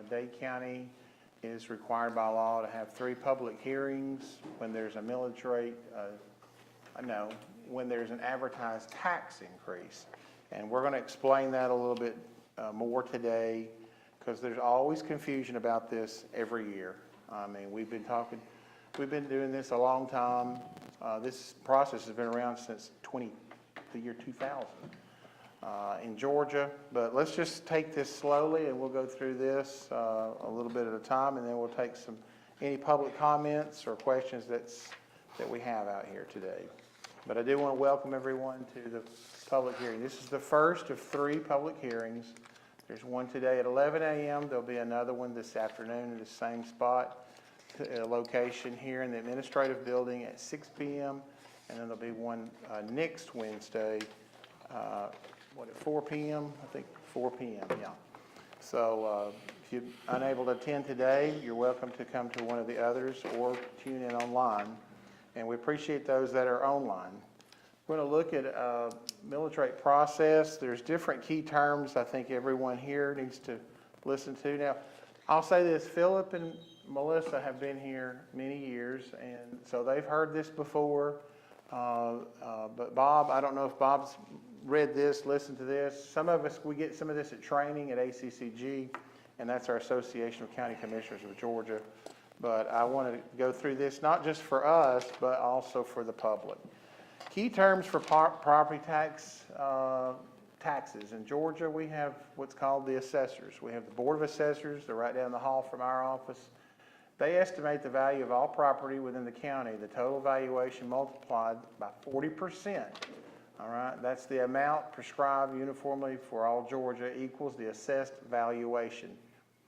Dade County is required by law to have 3 public hearings when there's a millage rate, when there's an advertised tax increase. And we're going to explain that a little bit more today, because there's always confusion about this every year. I mean, we've been doing this a long time. This process has been around since the year 2000 in Georgia. But let's just take this slowly, and we'll go through this a little bit at a time, and then we'll take any public comments or questions that we have out here today. But I do want to welcome everyone to the public hearing. This is the first of 3 public hearings. There's one today at 11 a.m. There'll be another one this afternoon in the same spot, location here in the administrative building at 6 p.m. And then there'll be one next Wednesday, at 4 p.m.? I think 4 p.m., yeah. So if you're unable to attend today, you're welcome to come to one of the others or tune in online. And we appreciate those that are online. We're going to look at millage rate process. There's different key terms I think everyone here needs to listen to. Now, I'll say this, Philip and Melissa have been here many years, and so they've heard this before. But Bob, I don't know if Bob's read this, listened to this. Some of us, we get some of this at training at ACCG, and that's our Association of County Commissioners of Georgia. But I want to go through this not just for us, but also for the public. Key terms for property taxes. In Georgia, we have what's called the assessors. We have the Board of Assessors. They're right down the hall from our office. They estimate the value of all property within the county, the total valuation multiplied by 40%. All right, that's the amount prescribed uniformly for all Georgia equals the assessed valuation.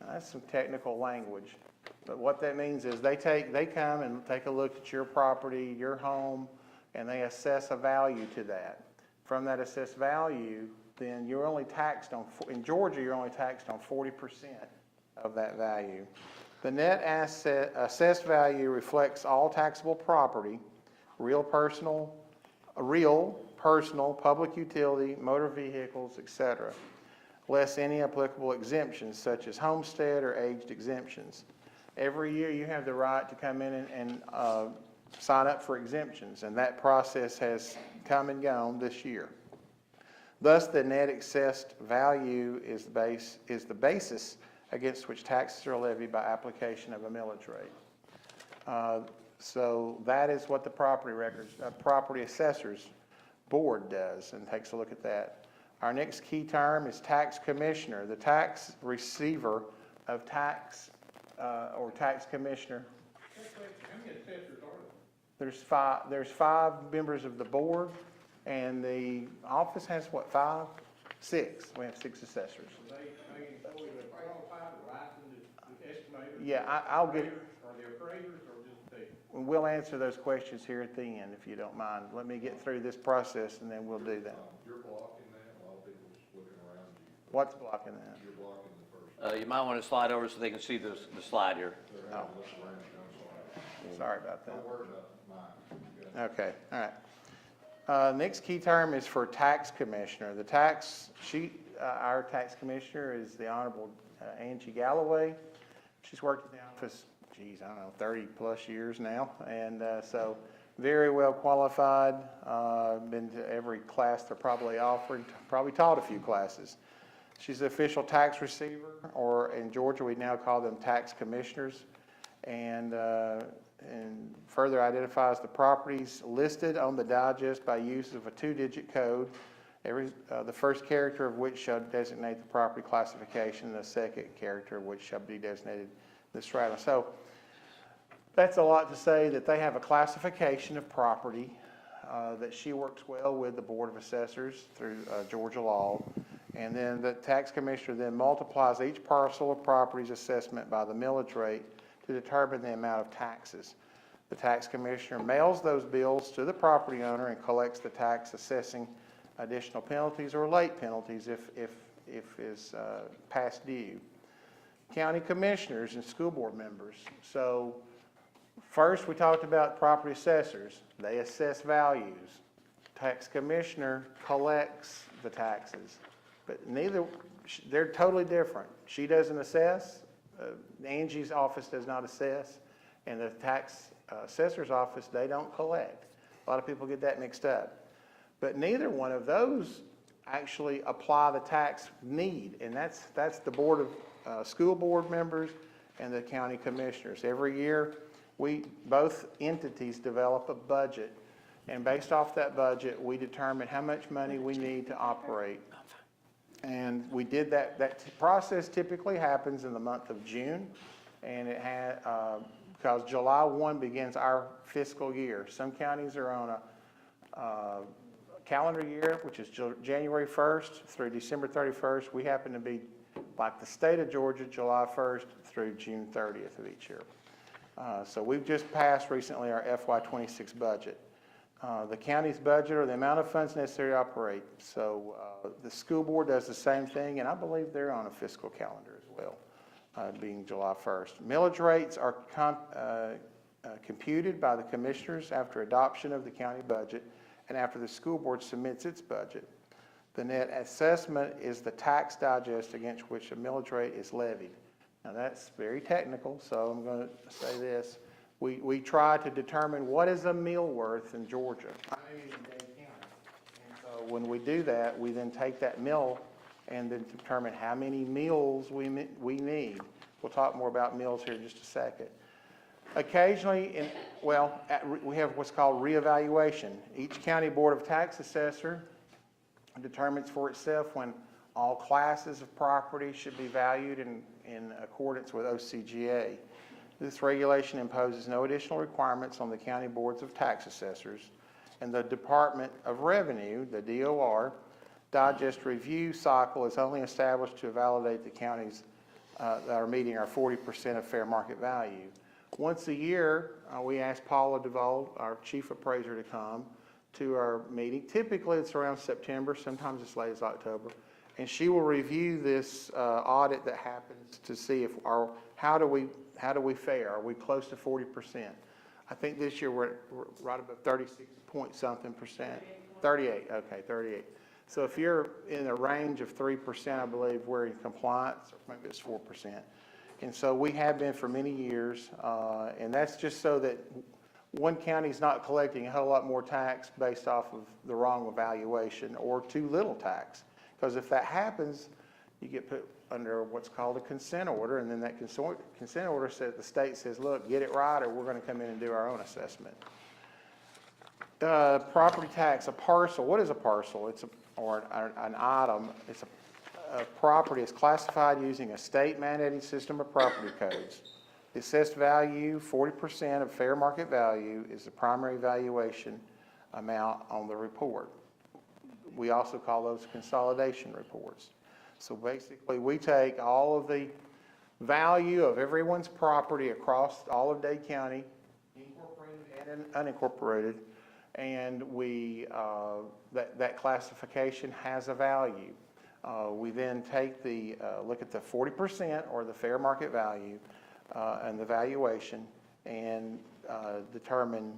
Now, that's some technical language. But what that means is they come and take a look at your property, your home, and they assess a value to that. From that assessed value, then you're only taxed on, in Georgia, you're only taxed on 40% of that value. The net assessed value reflects all taxable property, real, personal, public utility, motor vehicles, etc., less any applicable exemptions such as homestead or aged exemptions. Every year you have the right to come in and sign up for exemptions, and that process has come and gone this year. Thus, the net assessed value is the basis against which taxes are levied by application of a millage rate. So that is what the Property Assessors Board does, and takes a look at that. Our next key term is tax commissioner, the tax receiver of tax or tax commissioner. How many assessors are there? There's 5 members of the board, and the office has what, 5? 6. We have 6 assessors. They employ the qualified or licensed estimators? Yeah, I'll get. Are they appraisers or just the? We'll answer those questions here at the end, if you don't mind. Let me get through this process, and then we'll do that. You're blocking that. A lot of people's looking around you. What's blocking that? You're blocking the first. You might want to slide over so they can see the slide here. They're having to look around you. I'm sorry. Sorry about that. Don't worry about mine. Okay, all right. Next key term is for tax commissioner. Our tax commissioner is the Honorable Angie Galloway. She's worked in the office, I don't know, 30 plus years now. And so very well qualified, been to every class they're probably offered, probably taught a few classes. She's the official tax receiver, or in Georgia we now call them tax commissioners. And further identifies the properties listed on the digest by use of a 2-digit code, the first character of which shall designate the property classification, the second character of which shall be designated the stratum. So that's a lot to say that they have a classification of property that she works well with the Board of Assessors through Georgia law. And then the tax commissioner then multiplies each parcel of property's assessment by the millage rate to determine the amount of taxes. The tax commissioner mails those bills to the property owner and collects the tax, assessing additional penalties or late penalties if is past due. County commissioners and school board members. So first we talked about property assessors. They assess values. Tax commissioner collects the taxes, but they're totally different. She doesn't assess, Angie's office does not assess, and the tax assessor's office, they don't collect. A lot of people get that mixed up. But neither one of those actually apply the tax need, and that's the board of school board members and the county commissioners. Every year, both entities develop a budget, and based off that budget, we determine how much money we need to operate. And we did that. That process typically happens in the month of June, and it had, because July 1 begins our fiscal year. Some counties are on a calendar year, which is January 1st through December 31st. We happen to be, like the state of Georgia, July 1st through June 30th of each year. So we've just passed recently our FY26 budget. The county's budget, or the amount of funds necessary to operate. So the school board does the same thing, and I believe they're on a fiscal calendar as well, being July 1st. Millage rates are computed by the commissioners after adoption of the county budget and after the school board submits its budget. The net assessment is the tax digest against which a millage rate is levied. Now that's very technical, so I'm going to say this. We try to determine what is a meal worth in Georgia, in Dade County. And so when we do that, we then take that meal and then determine how many meals we need. We'll talk more about meals here in just a second. Occasionally, we have what's called reevaluation. Each county board of tax assessor determines for itself when all classes of property should be valued in accordance with OCGA. This regulation imposes no additional requirements on the county boards of tax assessors, and the Department of Revenue, the DOR, digest review cycle is only established to validate the counties that are meeting our 40% of fair market value. Once a year, we ask Paula DeVold, our chief appraiser, to come to our meeting. Typically, it's around September, sometimes as late as October, and she will review this audit that happens to see if how do we fare? Are we close to 40%? I think this year we're right above 36 point something percent. 38, okay, 38. So if you're in a range of 3%, I believe we're in compliance, or maybe it's 4%. And so we have been for many years, and that's just so that one county's not collecting a whole lot more tax based off of the wrong evaluation or too little tax. Because if that happens, you get put under what's called a consent order, and then that consent order says, the state says, look, get it right, or we're going to come in and do our own assessment. Property tax, a parcel. What is a parcel? It's an item. It's a property is classified using a state mandated system of property codes. The assessed value, 40% of fair market value, is the primary valuation amount on the report. We also call those consolidation reports. So basically, we take all of the value of everyone's property across all of Dade County, incorporated and unincorporated, and that classification has a value. We then take look at the 40% or the fair market value and the valuation, and determine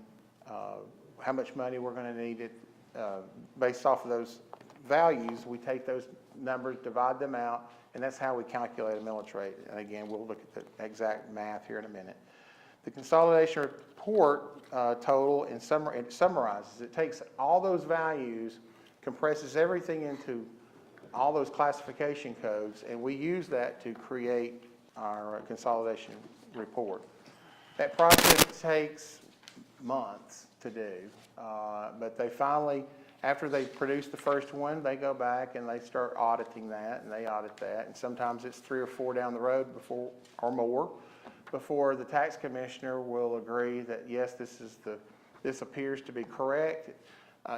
how much money we're going to need based off of those values. We take those numbers, divide them out, and that's how we calculate a millage rate. And again, we'll look at the exact math here in a minute. The consolidation report total and it summarizes. It takes all those values, compresses everything into all those classification codes, and we use that to create our consolidation report. That process takes months to do, but they finally, after they produce the first one, they go back and they start auditing that, and they audit that, and sometimes it's 3 or 4 down the road before the tax commissioner will agree that yes, this appears to be correct.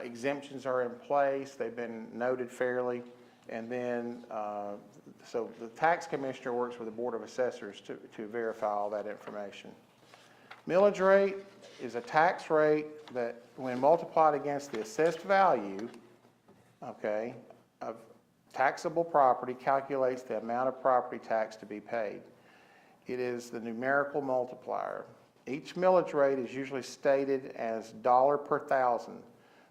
Exemptions are in place, they've been noted fairly, and then so the tax commissioner works with the board of assessors to verify all that information. Millage rate is a tax rate that, when multiplied against the assessed value, okay, of taxable property, calculates the amount of property tax to be paid. It is the numerical multiplier. Each millage rate is usually stated as $1 per thousand.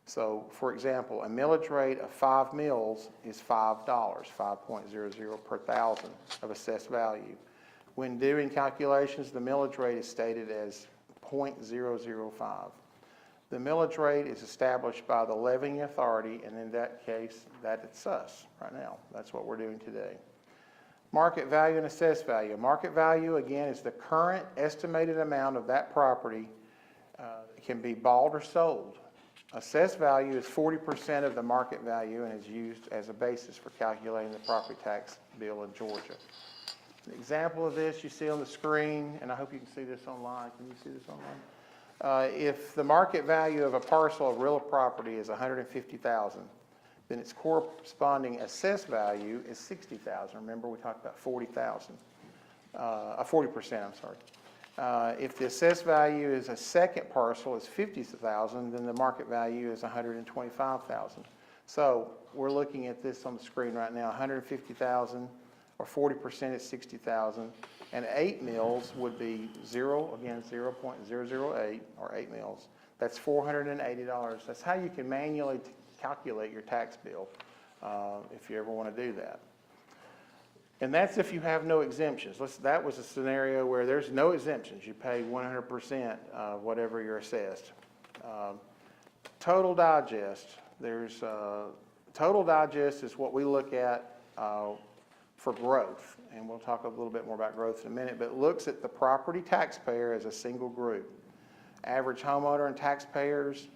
So, for example, a millage rate of 5 mills is $5, 5.00 per thousand of assessed value. When doing calculations, the millage rate is stated as 0.005. The millage rate is established by the levying authority, and in that case, that's us right now. That's what we're doing today. Market value and assessed value. Market value, again, is the current estimated amount of that property that can be bought or sold. Assessed value is 40% of the market value and is used as a basis for calculating the property tax bill in Georgia. An example of this you see on the screen, and I hope you can see this online. Can you see this online? If the market value of a parcel of real property is $150,000, then its corresponding assessed value is $60,000. Remember, we talked about 40%, I'm sorry. If the assessed value is a second parcel is $50,000, then the market value is $125,000. So we're looking at this on the screen right now, $150,000 or 40% is $60,000. And 8 mills would be 0.008 or 8 mills. That's $480. That's how you can manually calculate your tax bill if you ever want to do that. And that's if you have no exemptions. That was a scenario where there's no exemptions. You pay 100% of whatever you're assessed. Total digest. Total digest is what we look at for growth. And we'll talk a little bit more about growth in a minute, but looks at the property taxpayer as a single group. Average homeowner and taxpayers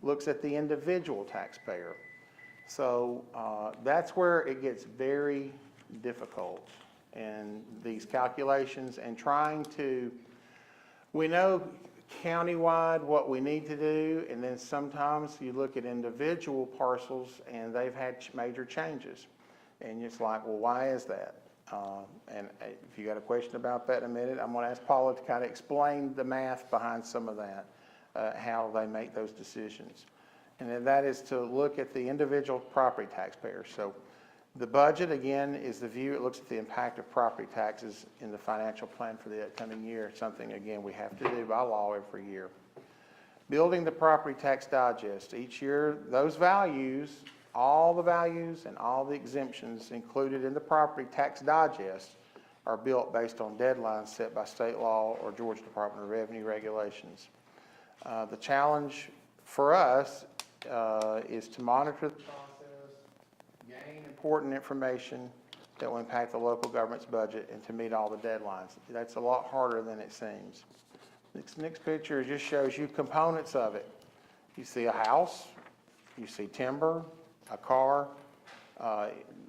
looks at the individual taxpayer. So that's where it gets very difficult in these calculations and trying to, we know countywide what we need to do, and then sometimes you look at individual parcels and they've had major changes. And it's like, well, why is that? And if you got a question about that in a minute, I'm going to ask Paula to kind of explain the math behind some of that, how they make those decisions. And then that is to look at the individual property taxpayers. So the budget, again, is the view. It looks at the impact of property taxes in the financial plan for the upcoming year, something, again, we have to do by law every year. Building the property tax digest. Each year, those values, all the values and all the exemptions included in the property tax digest are built based on deadlines set by state law or Georgia Department of Revenue regulations. The challenge for us is to monitor the process, gain important information that will impact the local government's budget, and to meet all the deadlines. That's a lot harder than it seems. This next picture just shows you components of it. You see a house, you see timber, a car,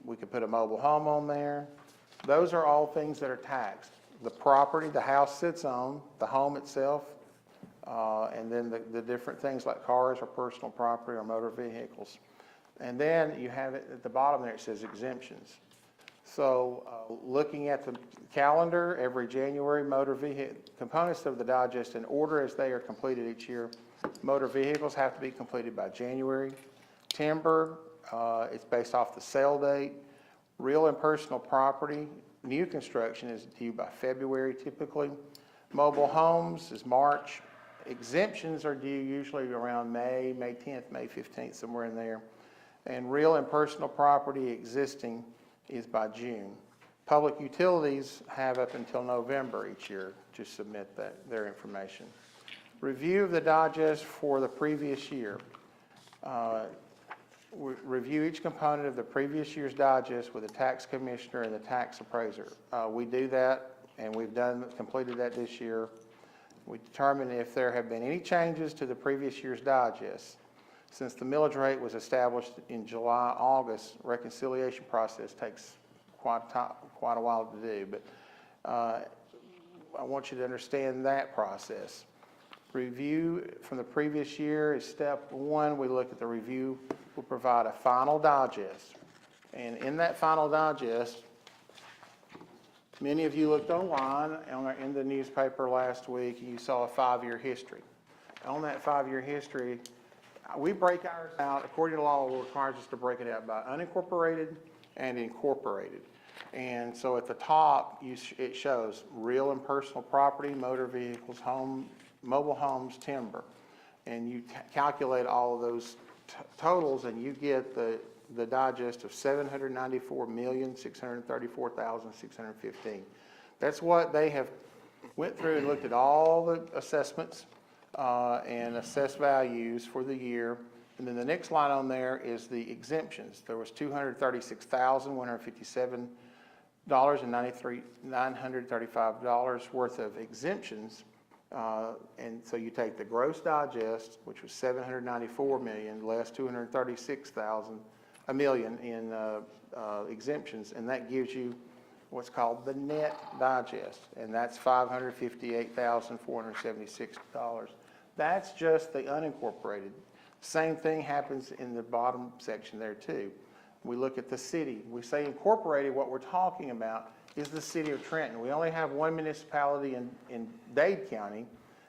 we could put a mobile home on there. Those are all things that are taxed. The property the house sits on, the home itself, and then the different things like cars or personal property or motor vehicles. And then you have it at the bottom there, it says exemptions. So looking at the calendar, every January, motor vehicle components of the digest in order as they are completed each year. Motor vehicles have to be completed by January. Timber, it's based off the sale date. Real and personal property, new construction is due by February typically. Mobile homes is March. Exemptions are due usually around May 10th, May 15th, somewhere in there. And real and personal property existing is by June. Public utilities have up until November each year to submit their information. Review of the digest for the previous year. Review each component of the previous year's digest with the tax commissioner and the tax appraiser. We do that, and we've completed that this year. We determine if there have been any changes to the previous year's digest. Since the millage rate was established in July, August, reconciliation process takes quite a while to do, but I want you to understand that process. Review from the previous year is step one. We look at the review. We'll provide a final digest. And in that final digest, many of you looked online in the newspaper last week, and you saw a 5-year history. On that 5-year history, we break ours out, according to law, it requires us to break it out by unincorporated and incorporated. And so at the top, it shows real and personal property, motor vehicles, mobile homes, timber. And you calculate all of those totals, and you get the digest of $794,634,615. That's what they have went through and looked at all the assessments and assessed values for the year. And then the next line on there is the exemptions. There was $236,157 and $935 worth of exemptions. And so you take the gross digest, which was 794 million, less 236,000, a million in exemptions, and that gives you what's called the net digest, and that's $558,476. That's just the unincorporated. Same thing happens in the bottom section there too. We look at the city. We say incorporated, what we're talking about is the city of Trenton. We only have one municipality in Dade County.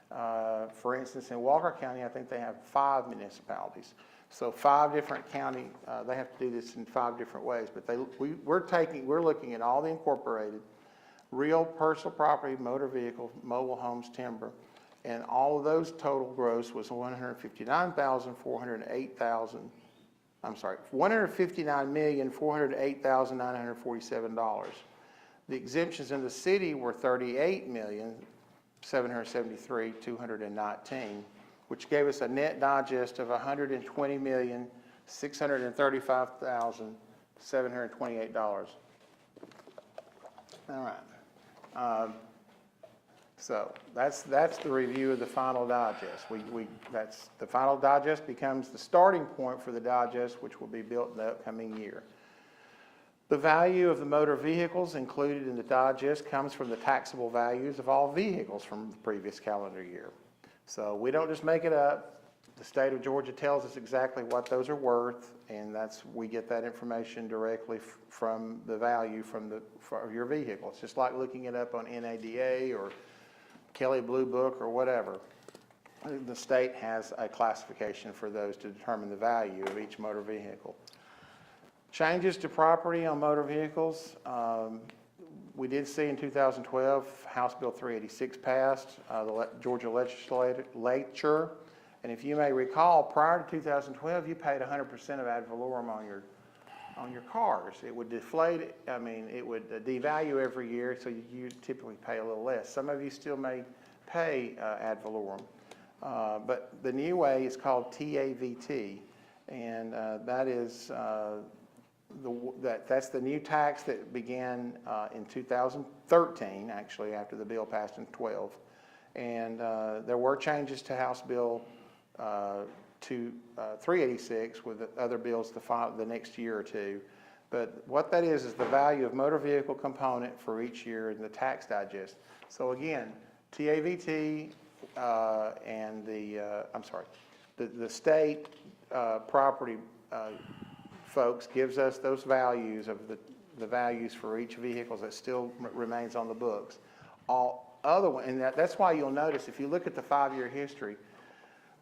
For instance, in Walker County, I think they have 5 municipalities. So 5 different county, they have to do this in 5 different ways, but we're looking at all the incorporated, real personal property, motor vehicle, mobile homes, timber, and all of those total gross was $159,408,947. The exemptions in the city were $38,773,219, which gave us a net digest of $120,635,728. All right. So that's the review of the final digest. That's the final digest becomes the starting point for the digest, which will be built in the upcoming year. The value of the motor vehicles included in the digest comes from the taxable values of all vehicles from the previous calendar year. So we don't just make it up. The state of Georgia tells us exactly what those are worth, and we get that information directly from the value for your vehicle. It's just like looking it up on NADA or Kelley Blue Book or whatever. The state has a classification for those to determine the value of each motor vehicle. Changes to property on motor vehicles. We did see in 2012, House Bill 386 passed, the Georgia legislature. And if you may recall, prior to 2012, you paid 100% of ad valorem on your cars. It would deflate, it would devalue every year, so you typically pay a little less. Some of you still may pay ad valorem. But the new way is called TAVT, and that is that's the new tax that began in 2013, actually, after the bill passed in 12. And there were changes to House Bill 386 with other bills to follow the next year or two. But what that is the value of motor vehicle component for each year in the tax digest. So again, TAVT and the state property folks gives us those values of the values for each vehicle that still remains on the books. All other one, and that's why you'll notice if you look at the 5-year history,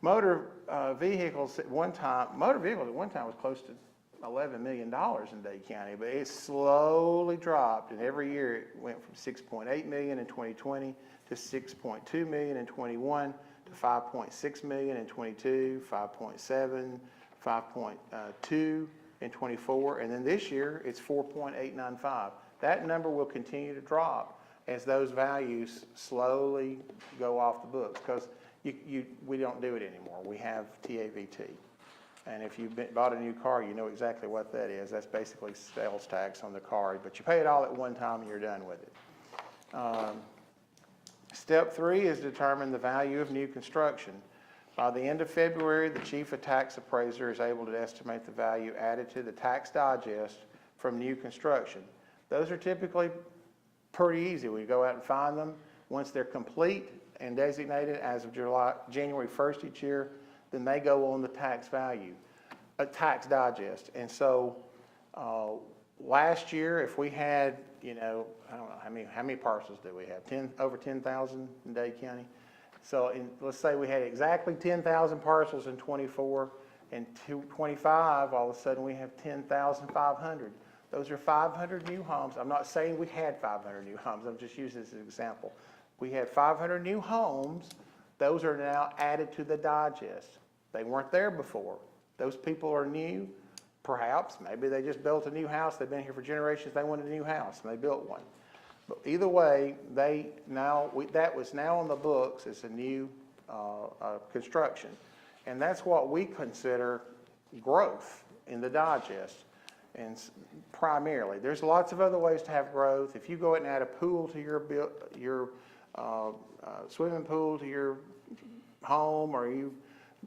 motor vehicles at one time was close to $11 million in Dade County, but it slowly dropped, and every year it went from 6.8 million in 2020 to 6.2 million in 21 to 5.6 million in 22, 5.7, 5.2 in 24, and then this year it's 4.895. That number will continue to drop as those values slowly go off the books, because we don't do it anymore. We have TAVT. And if you've bought a new car, you know exactly what that is. That's basically sales tax on the car, but you pay it all at one time and you're done with it. Step 3 is determine the value of new construction. By the end of February, the chief of tax appraiser is able to estimate the value added to the tax digest from new construction. Those are typically pretty easy. We go out and find them. Once they're complete and designated as of January 1st each year, then they go on the tax value, a tax digest. And so last year, if we had, I don't know, how many parcels do we have? Over 10,000 in Dade County? So let's say we had exactly 10,000 parcels in 24, and 25, all of a sudden we have 10,500. Those are 500 new homes. I'm not saying we had 500 new homes. I'm just using this as an example. We had 500 new homes. Those are now added to the digest. They weren't there before. Those people are new, perhaps. Maybe they just built a new house. They've been here for generations. They wanted a new house, and they built one. But either way, that was now on the books as a new construction. And that's what we consider growth in the digest. And primarily, there's lots of other ways to have growth. If you go and add a pool to your swimming pool to your home, or you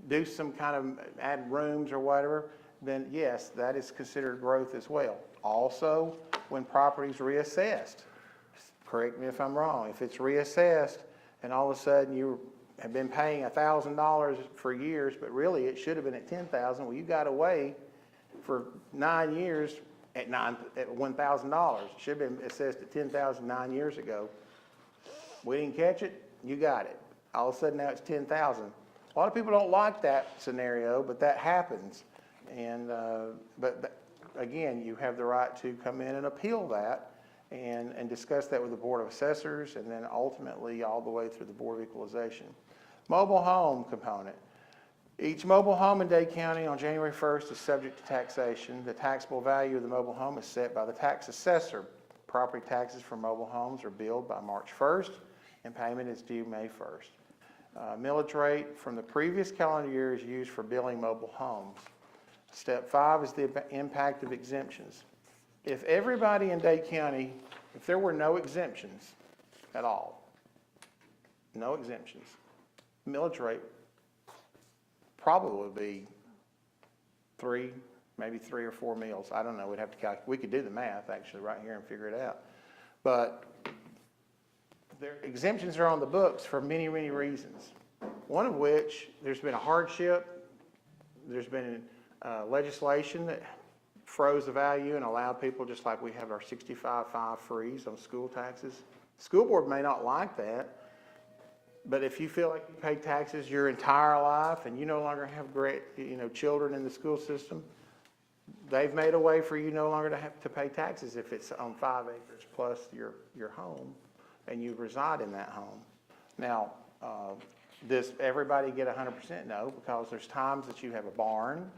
do some kind of add rooms or whatever, then yes, that is considered growth as well. Also, when property's reassessed, correct me if I'm wrong, if it's reassessed and all of a sudden you have been paying $1,000 for years, but really it should have been at $10,000, well, you got away for 9 years at $1,000. It should have been assessed at $10,000 9 years ago. We didn't catch it, you got it. All of a sudden now it's $10,000. A lot of people don't like that scenario, but that happens. And again, you have the right to come in and appeal that and discuss that with the Board of Assessors, and then ultimately all the way through the Board of Equalization. Mobile home component. Each mobile home in Dade County on January 1st is subject to taxation. The taxable value of the mobile home is set by the tax assessor. Property taxes for mobile homes are billed by March 1st, and payment is due May 1st. Millage rate from the previous calendar year is used for billing mobile homes. Step 5 is the impact of exemptions. If everybody in Dade County, if there were no exemptions at all, no exemptions, millage rate probably would be maybe three or four mills. I don't know, we'd have to calculate. We could do the math actually right here and figure it out. But their exemptions are on the books for many, many reasons. One of which, there's been a hardship, there's been legislation that froze the value and allowed people, just like we have our 65.5 freeze on school taxes. School board may not like that, but if you feel like you pay taxes your entire life and you no longer have great, children in the school system, they've made a way for you no longer to have to pay taxes if it's on 5 acres plus your home and you reside in that home. Now, does everybody get 100%? No, because there's times that you have a barn,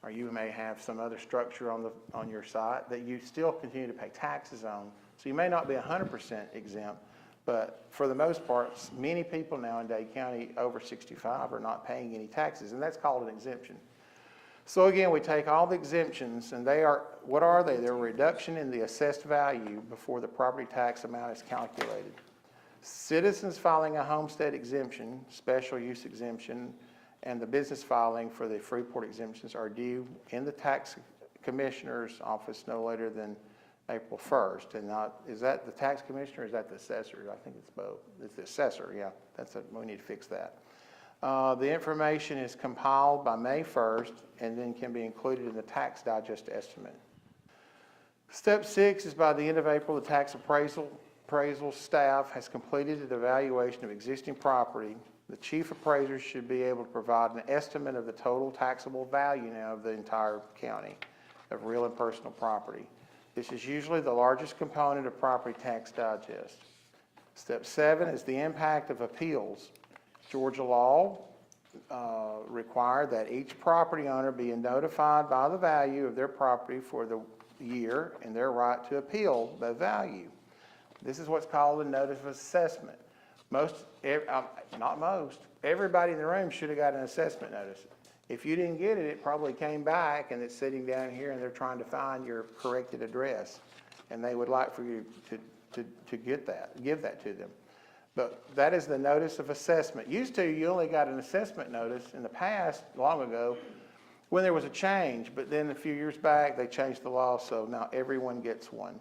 or you may have some other structure on your site that you still continue to pay taxes on. So you may not be 100% exempt, but for the most part, many people now in Dade County over 65 are not paying any taxes, and that's called an exemption. So again, we take all the exemptions, and what are they? They're a reduction in the assessed value before the property tax amount is calculated. Citizens filing a homestead exemption, special use exemption, and the business filing for the Freeport exemptions are due in the tax commissioner's office no later than April 1st. And is that the tax commissioner or is that the assessor? I think it's both. It's the assessor, yeah. We need to fix that. The information is compiled by May 1st and then can be included in the tax digest estimate. Step 6 is by the end of April, the tax appraisal staff has completed an evaluation of existing property. The chief appraiser should be able to provide an estimate of the total taxable value now of the entire county of real and personal property. This is usually the largest component of property tax digest. Step 7 is the impact of appeals. Georgia law required that each property owner be notified by the value of their property for the year and their right to appeal the value. This is what's called a notice of assessment. Everybody in the room should have got an assessment notice. If you didn't get it, it probably came back and it's sitting down here and they're trying to find your corrected address. And they would like for you to give that to them. But that is the notice of assessment. Used to, you only got an assessment notice in the past, long ago, when there was a change. But then a few years back, they changed the law, so now everyone gets one.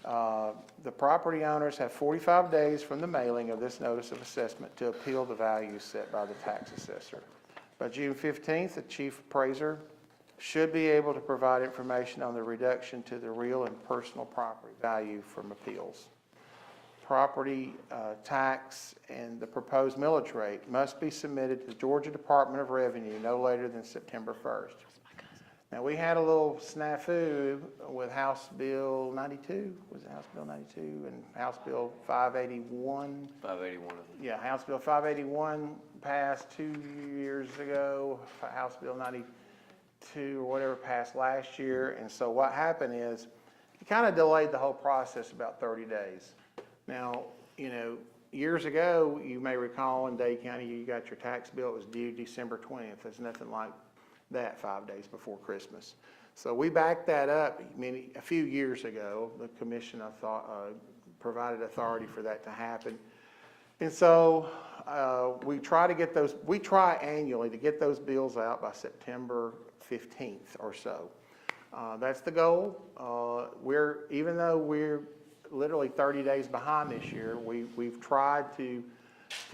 The property owners have 45 days from the mailing of this notice of assessment to appeal the value set by the tax assessor. By June 15th, the chief appraiser should be able to provide information on the reduction to the real and personal property value from appeals. Property tax and the proposed millage rate must be submitted to the Georgia Department of Revenue no later than September 1st. Now, we had a little snafu with House Bill 92, was it House Bill 92, and House Bill 581? 581. Yeah, House Bill 581 passed 2 years ago, House Bill 92 or whatever passed last year, and so what happened is, it kind of delayed the whole process about 30 days. Now, you know, years ago, you may recall in Dade County, you got your tax bill, it was due December 20th. There's nothing like that 5 days before Christmas. So we backed that up a few years ago. The commission, I thought, provided authority for that to happen. And so we try annually to get those bills out by September 15th or so. That's the goal. Even though we're literally 30 days behind this year, we've tried to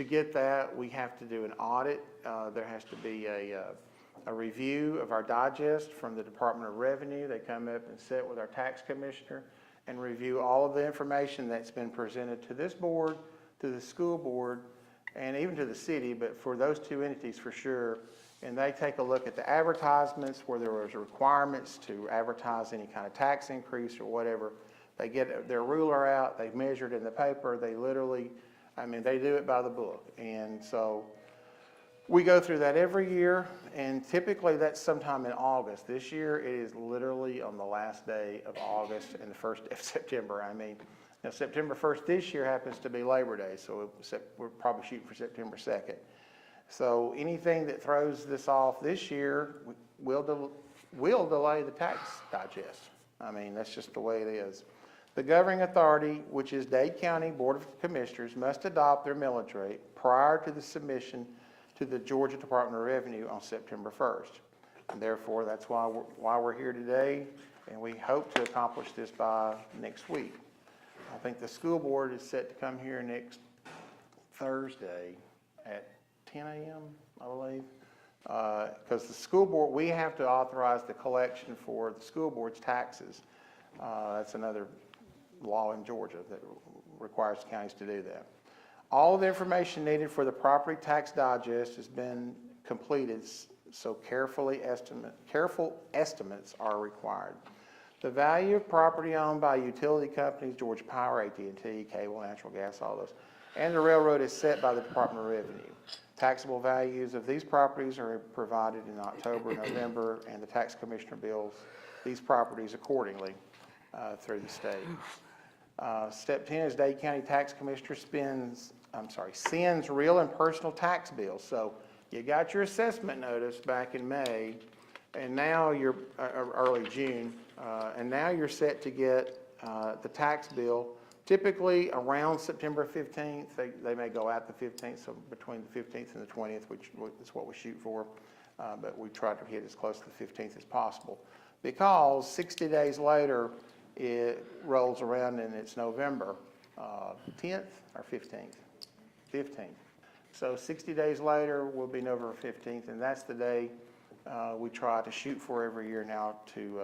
get that. We have to do an audit. There has to be a review of our digest from the Department of Revenue. They come up and sit with our tax commissioner and review all of the information that's been presented to this board, to the school board, and even to the city, but for those two entities for sure. And they take a look at the advertisements where there was requirements to advertise any kind of tax increase or whatever. They get their ruler out, they measure it in the paper, they literally, they do it by the book. And so we go through that every year, and typically that's sometime in August. This year it is literally on the last day of August and the first day of September. Now September 1st this year happens to be Labor Day, so we're probably shooting for September 2nd. So anything that throws this off this year will delay the tax digest. That's just the way it is. The governing authority, which is Dade County Board of Commissioners, must adopt their millage rate prior to the submission to the Georgia Department of Revenue on September 1st. And therefore, that's why we're here today, and we hope to accomplish this by next week. I think the school board is set to come here next Thursday at 10 a.m., I believe. Because the school board, we have to authorize the collection for the school board's taxes. That's another law in Georgia that requires counties to do that. All of the information needed for the property tax digest has been completed, so careful estimates are required. The value of property owned by utility companies, Georgia Power, AT&T, cable, natural gas, all those, and the railroad is set by the Department of Revenue. Taxable values of these properties are provided in October, November, and the tax commissioner bills these properties accordingly through the state. Step 10 is Dade County Tax Commissioner sends real and personal tax bills. So you got your assessment notice back in May, and now you're early June, and now you're set to get the tax bill. Typically around September 15th, they may go out the 15th, so between the 15th and the 20th, which is what we shoot for, but we try to hit as close to the 15th as possible. Because 60 days later, it rolls around and it's November 10th or 15th? 15th. So 60 days later will be November 15th, and that's the day we try to shoot for every year now to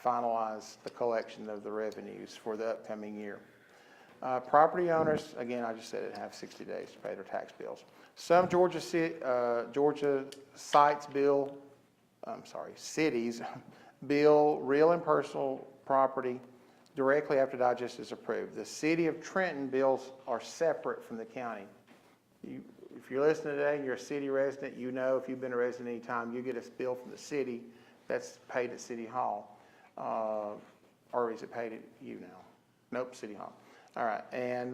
finalize the collection of the revenues for the upcoming year. Property owners, again, I just said it, have 60 days to pay their tax bills. Some Georgia cities bill real and personal property directly after digest is approved. The city of Trenton bills are separate from the county. If you're listening today and you're a city resident, you know if you've been a resident any time, you get a bill from the city that's paid at City Hall. Or is it paid at you now? Nope, City Hall. All right, and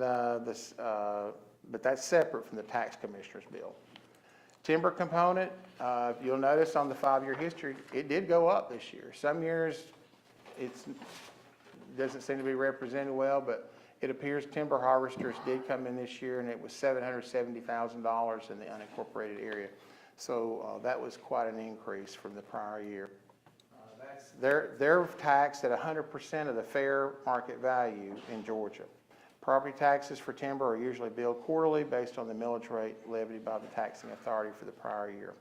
but that's separate from the tax commissioner's bill. Timber component, you'll notice on the 5-year history, it did go up this year. Some years it doesn't seem to be represented well, but it appears timber harvesters did come in this year, and it was $770,000 in the unincorporated area. So that was quite an increase from the prior year. They're taxed at 100% of the fair market value in Georgia. Property taxes for timber are usually billed quarterly based on the millage rate levied by the taxing authority for the prior year.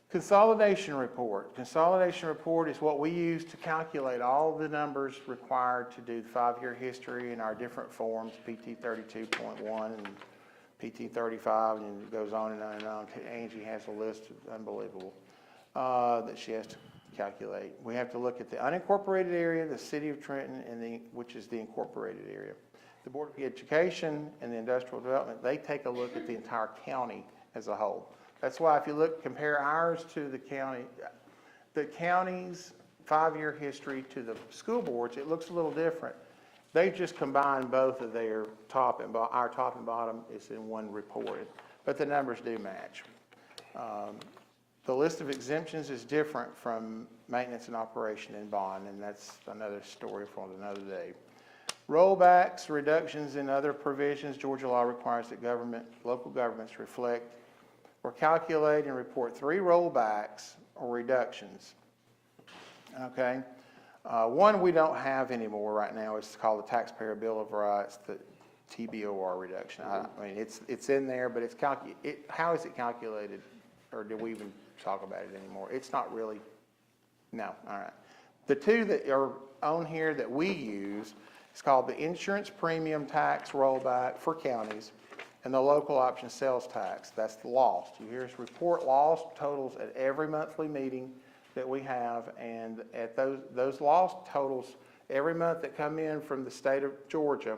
Consolidation report. Consolidation report is what we use to calculate all the numbers required to do the 5-year history in our different forms, PT 32.1 and PT 35, and it goes on and on and on. Angie has a list of unbelievable that she has to calculate. We have to look at the unincorporated area, the city of Trenton, and which is the incorporated area. The Board of Education and the Industrial Development, they take a look at the entire county as a whole. That's why if you compare ours to the county's 5-year history to the school boards, it looks a little different. They just combined both of their our top and bottom is in one report, but the numbers do match. The list of exemptions is different from maintenance and operation and bond, and that's another story for another day. Rollbacks, reductions, and other provisions. Georgia law requires that local governments reflect or calculate and report 3 rollbacks or reductions. Okay? One we don't have anymore right now. It's called the Taxpayer Bill of Rights, the TBOR reduction. I mean, it's in there, but how is it calculated? Or do we even talk about it anymore? It's not really, no, all right. The 2 that are on here that we use, it's called the insurance premium tax rollback for counties and the local option sales tax. That's the lost. You hear us report lost totals at every monthly meeting that we have, and at those lost totals every month that come in from the state of Georgia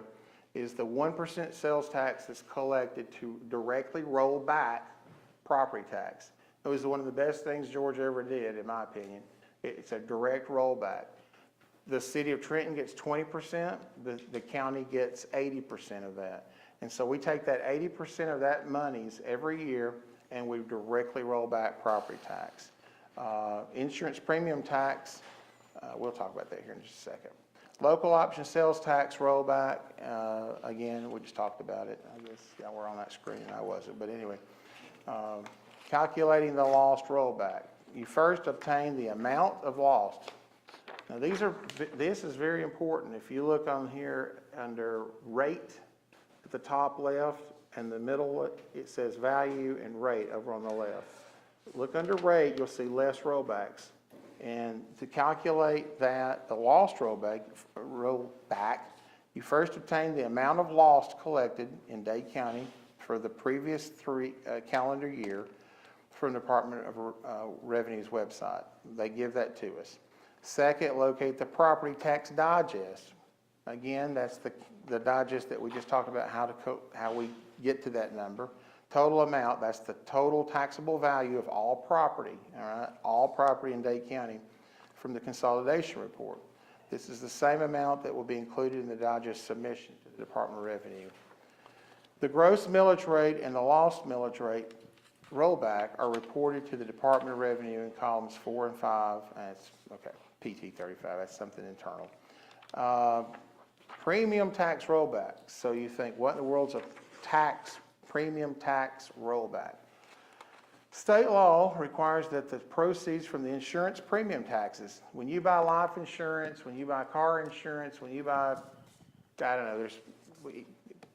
is the 1% sales tax that's collected to directly roll back property tax. It was one of the best things Georgia ever did, in my opinion. It's a direct rollback. The city of Trenton gets 20%, the county gets 80% of that. And so we take that 80% of that monies every year and we directly roll back property tax. Insurance premium tax, we'll talk about that here in just a second. Local option sales tax rollback, again, we just talked about it. I guess y'all were on that screen and I wasn't, but anyway. Calculating the lost rollback. You first obtain the amount of lost. Now this is very important. If you look on here under rate at the top left and the middle, it says value and rate over on the left. Look under rate, you'll see less rollbacks. And to calculate that, the lost rollback, you first obtain the amount of lost collected in Dade County for the previous 3 calendar year from the Department of Revenue's website. They give that to us. Second, locate the property tax digest. Again, that's the digest that we just talked about, how we get to that number. Total amount, that's the total taxable value of all property, all right? All property in Dade County from the consolidation report. This is the same amount that will be included in the digest submission to the Department of Revenue. The gross millage rate and the lost millage rate rollback are reported to the Department of Revenue in columns 4 and 5. And it's, okay, PT 35, that's something internal. Premium tax rollback. So you think, what in the world's a premium tax rollback? State law requires that the proceeds from the insurance premium taxes, when you buy life insurance, when you buy car insurance, when you buy, I don't know, there's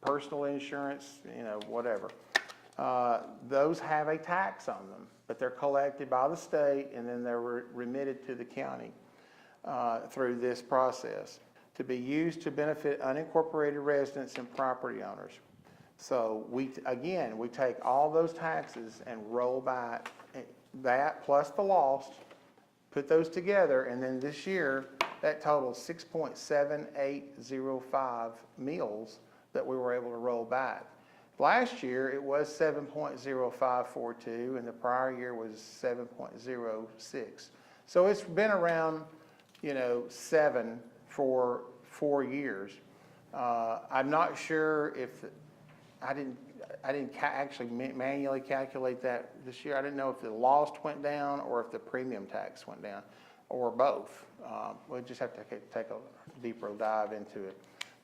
personal insurance, whatever. Those have a tax on them, but they're collected by the state and then they're remitted to the county through this process to be used to benefit unincorporated residents and property owners. So we take all those taxes and roll back that plus the lost, put those together, and then this year that totals 6.7805 mills that we were able to roll back. Last year it was 7.0542 and the prior year was 7.06. So it's been around, 7 for 4 years. I'm not sure if I didn't actually manually calculate that this year. I didn't know if the lost went down or if the premium tax went down or both. We'll just have to take a deeper dive into it.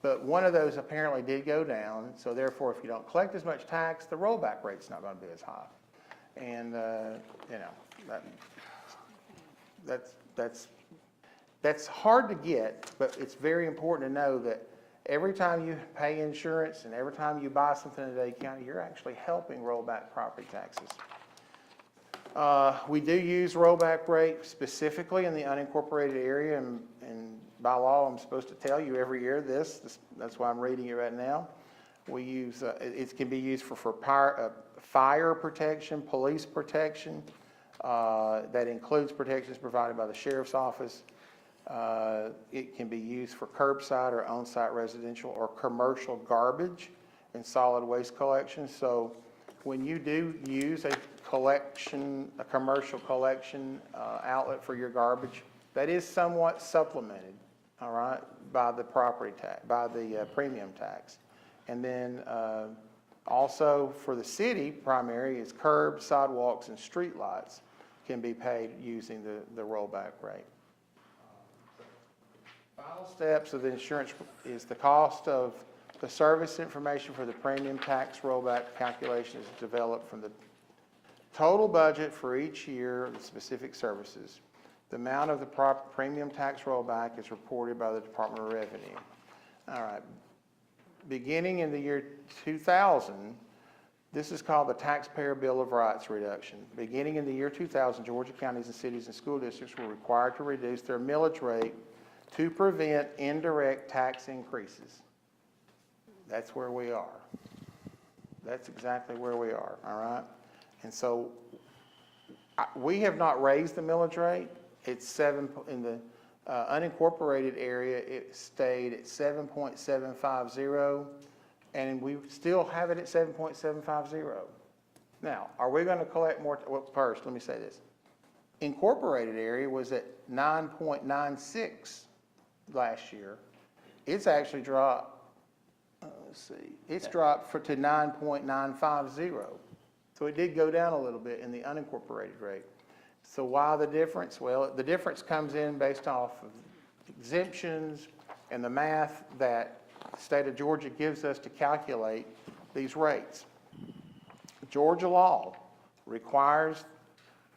But one of those apparently did go down. So therefore, if you don't collect as much tax, the rollback rate's not going to be as high. And, that's hard to get, but it's very important to know that every time you pay insurance and every time you buy something in Dade County, you're actually helping roll back property taxes. We do use rollback rate specifically in the unincorporated area, and by law, I'm supposed to tell you every year this. That's why I'm reading it right now. We use, it can be used for fire protection, police protection. That includes protections provided by the sheriff's office. It can be used for curbside or on-site residential or commercial garbage and solid waste collection. So when you do use a commercial collection outlet for your garbage, that is somewhat supplemented all right, by the property tax, by the premium tax. And then also for the city, primary is curbs, sidewalks, and streetlights can be paid using the rollback rate. Final steps of the insurance is the cost of the service information for the premium tax rollback calculation is developed from the total budget for each year of the specific services. The amount of the premium tax rollback is reported by the Department of Revenue. All right. Beginning in the year 2000, this is called the Taxpayer Bill of Rights reduction. Beginning in the year 2000, Georgia counties and cities and school districts were required to reduce their millage rate to prevent indirect tax increases. That's where we are. That's exactly where we are, all right? And so we have not raised the millage rate. It's in the unincorporated area, it stayed at 7.750, and we still have it at 7.750. Now, are we going to collect more? Well, first, let me say this. Incorporated area was at 9.96 last year. It's actually dropped, let's see, it's dropped to 9.950. So it did go down a little bit in the unincorporated rate. So why the difference? Well, the difference comes in based off of exemptions and the math that the state of Georgia gives us to calculate these rates. Georgia law requires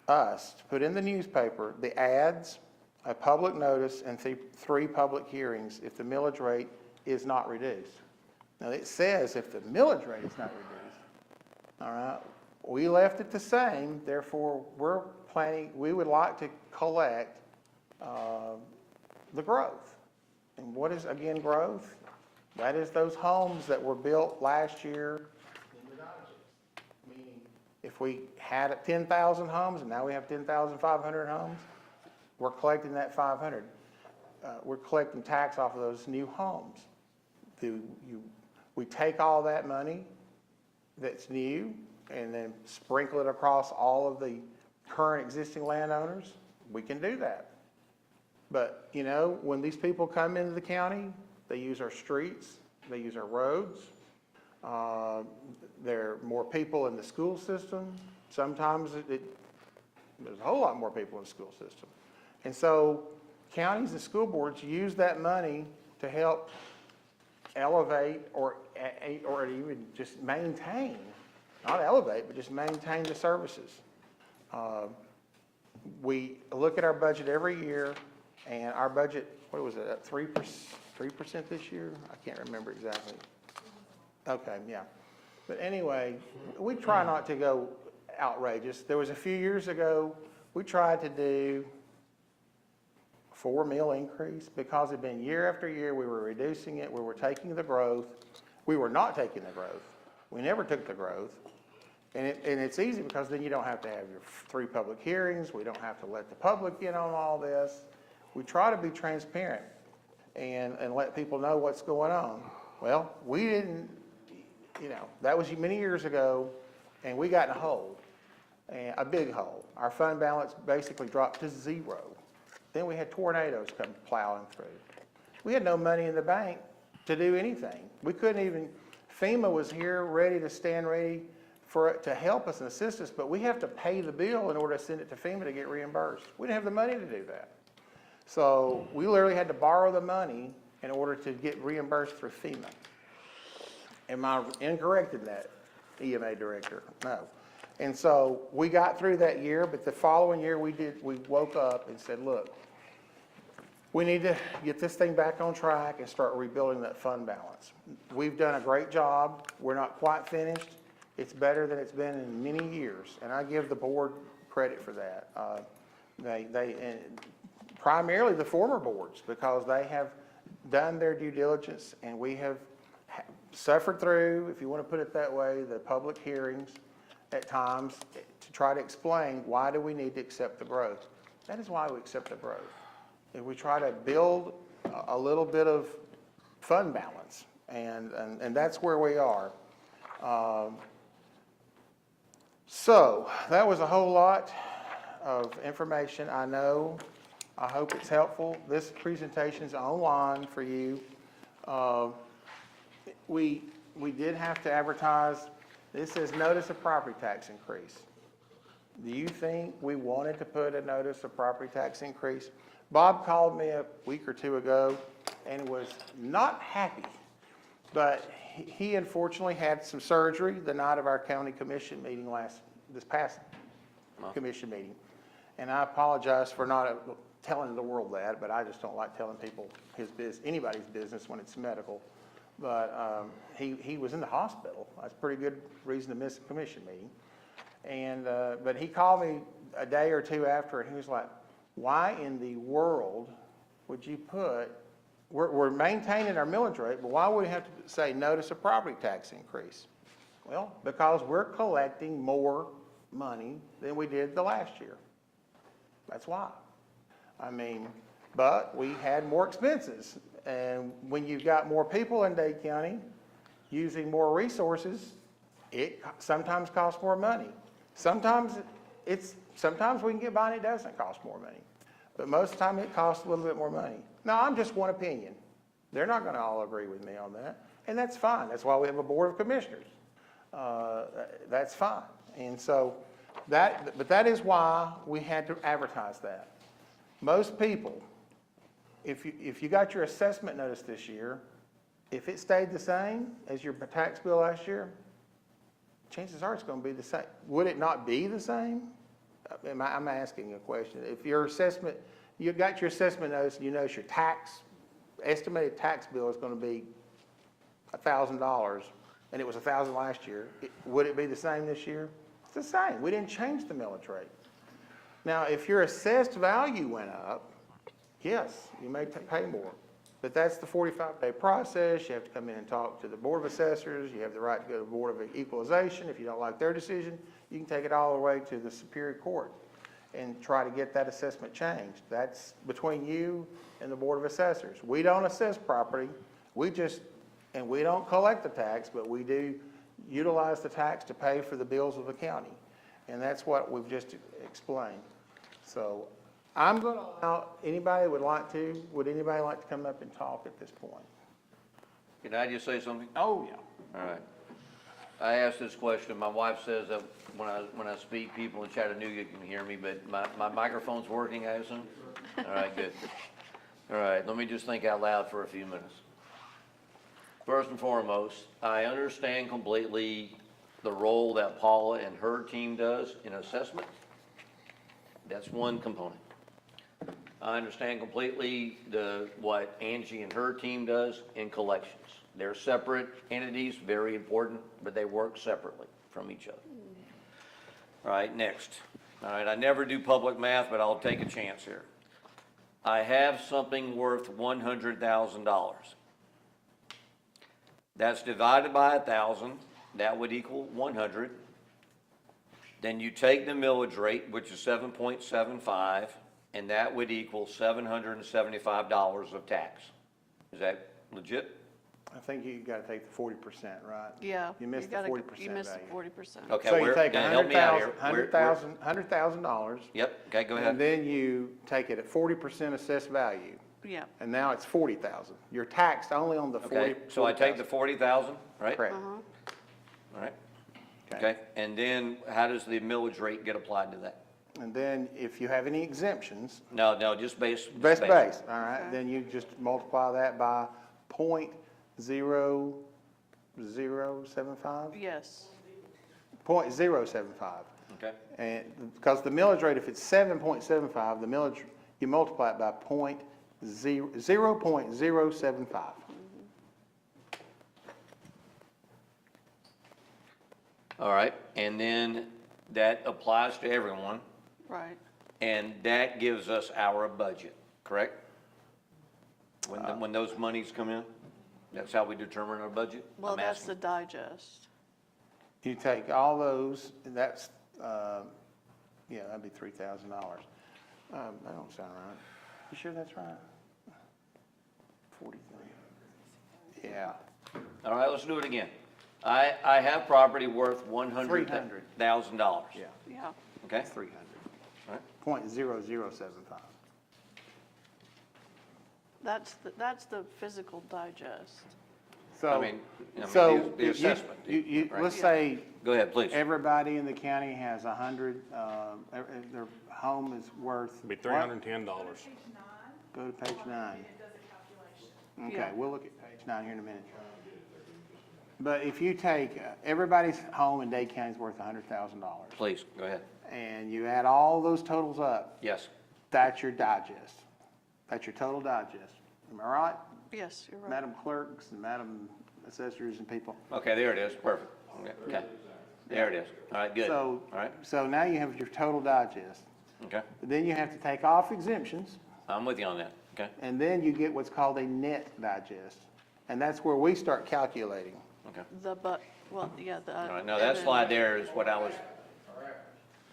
us to put in the newspaper the ads, a public notice, and three public hearings if the millage rate is not reduced. Now it says if the millage rate is not reduced, all right, we left it the same, therefore we would like to collect the growth. And what is, again, growth? That is those homes that were built last year in the digest. Meaning, if we had 10,000 homes and now we have 10,500 homes, we're collecting that 500. We're collecting tax off of those new homes. We take all that money that's new and then sprinkle it across all of the current existing landowners. We can do that. But, you know, when these people come into the county, they use our streets, they use our roads. There are more people in the school system. Sometimes there's a whole lot more people in the school system. And so counties and school boards use that money to help elevate or even just maintain, not elevate, but just maintain the services. We look at our budget every year, and our budget, what was it, at 3% this year? I can't remember exactly. Okay, yeah. But anyway, we try not to go outrageous. There was a few years ago, we tried to do 4 mil increase because it had been year after year, we were reducing it, we were taking the growth. We were not taking the growth. We never took the growth. And it's easy because then you don't have to have your 3 public hearings. We don't have to let the public in on all this. We try to be transparent and let people know what's going on. Well, we didn't, you know, that was many years ago, and we got in a hole, a big hole. Our fund balance basically dropped to 0. Then we had tornadoes come plowing through. We had no money in the bank to do anything. We couldn't even, FEMA was here ready to help us and assist us, but we have to pay the bill in order to send it to FEMA to get reimbursed. We didn't have the money to do that. So we literally had to borrow the money in order to get reimbursed through FEMA. Am I incorrect in that, EMA director? No. And so we got through that year, but the following year we woke up and said, look, we need to get this thing back on track and start rebuilding that fund balance. We've done a great job. We're not quite finished. It's better than it's been in many years, and I give the board credit for that. And primarily the former boards, because they have done their due diligence, and we have suffered through, if you want to put it that way, the public hearings at times to try to explain why do we need to accept the growth. That is why we accept the growth. If we try to build a little bit of fund balance, and that's where we are. So that was a whole lot of information, I know. I hope it's helpful. This presentation's online for you. We did have to advertise, this says notice of property tax increase. Do you think we wanted to put a notice of property tax increase? Bob called me a week or two ago and was not happy, but he unfortunately had some surgery the night of our county commission meeting this past commission meeting. And I apologize for not telling the world that, but I just don't like telling people anybody's business when it's medical. But he was in the hospital. That's a pretty good reason to miss a commission meeting. And but he called me a day or two after, and he was like, "Why in the world would you put? We're maintaining our millage rate, but why would we have to say notice of property tax increase?" Well, because we're collecting more money than we did the last year. That's why. I mean, but we had more expenses. And when you've got more people in Dade County using more resources, it sometimes costs more money. Sometimes we can get by and it doesn't cost more money. But most of the time it costs a little bit more money. Now, I'm just one opinion. They're not going to all agree with me on that. And that's fine. That's why we have a board of commissioners. That's fine. And so but that is why we had to advertise that. Most people, if you got your assessment notice this year, if it stayed the same as your tax bill last year, chances are it's going to be the same. Would it not be the same? I'm asking a question. If your assessment, you got your assessment notice and you notice your estimated tax bill is going to be $1,000 and it was $1,000 last year, would it be the same this year? It's the same. We didn't change the millage rate. Now, if your assessed value went up, yes, you may pay more. But that's the 45-day process. You have to come in and talk to the Board of Assessors. You have the right to go to the Board of Equalization. If you don't like their decision, you can take it all the way to the Superior Court and try to get that assessment changed. That's between you and the Board of Assessors. We don't assess property. We don't collect the tax, but we do utilize the tax to pay for the bills of the county. And that's what we've just explained. So I'm going to allow anybody would anybody like to come up and talk at this point? Can I just say something? Oh, yeah. All right. I asked this question. My wife says that when I speak, people in Chattanooga can hear me, but my microphone's working, I assume? All right, good. All right, let me just think out loud for a few minutes. First and foremost, I understand completely the role that Paula and her team does in assessment. That's one component. I understand completely what Angie and her team does in collections. They're separate entities, very important, but they work separately from each other. All right, next. All right, I never do public math, but I'll take a chance here. I have something worth $100,000. That's divided by 1,000, that would equal 100. Then you take the millage rate, which is 7.75, and that would equal $775 of tax. Is that legit? I think you got to take the 40%, right? Yeah. You missed the 40% You missed the value. 40%. Okay, So you take help me out here. $100,000. Yep, okay, go And ahead. then you take it at 40% assessed value. Yeah. And now it's 40,000. You're taxed only on the 40. Okay, so I take the 40,000, right? Correct. All right, okay. And then how does the millage rate get applied to that? And then if you have any exemptions, No, just base. base, all right, Okay. then you just multiply that by .0075? Yes. 0.075. Okay, And because the millage rate, if it's 7.75, the millage, you multiply it by 0.075. all right, and then that applies to everyone, Right. and that gives us our budget, correct? When those monies come in, that's how we determine our budget? Well, I'm that's the asking. digest. You take all those, and that's, yeah, that'd be $3,000. That don't sound right. You sure that's right? 43. Yeah. All right, let's do it again. I have property worth $100,000. Yeah, Yeah. Okay, 300. all right, .0075. That's the physical digest. So, the you- assessment. right? let's say Go ahead, please. everybody in the county has 100, their home is worth. It'd be what? $310. Go to page 9. Okay, Yeah. we'll look at page 9 here in a minute. But if you take, everybody's home in Dade County is worth $100,000, Please, go ahead. and you add all those totals up, Yes. that's your digest. That's your total digest. Am I right, Yes, you're right. Madam Clerks and Madam Assessors and people? Okay, there it is. Perfect. Okay. There it is. All right, good. All So, right, so now you have your total digest. okay. Then you have to take off exemptions, I'm with you on that. Okay, and then you get what's called a net digest. And that's where we start calculating. okay. Well, yeah, the. All right, now that slide there is what I was,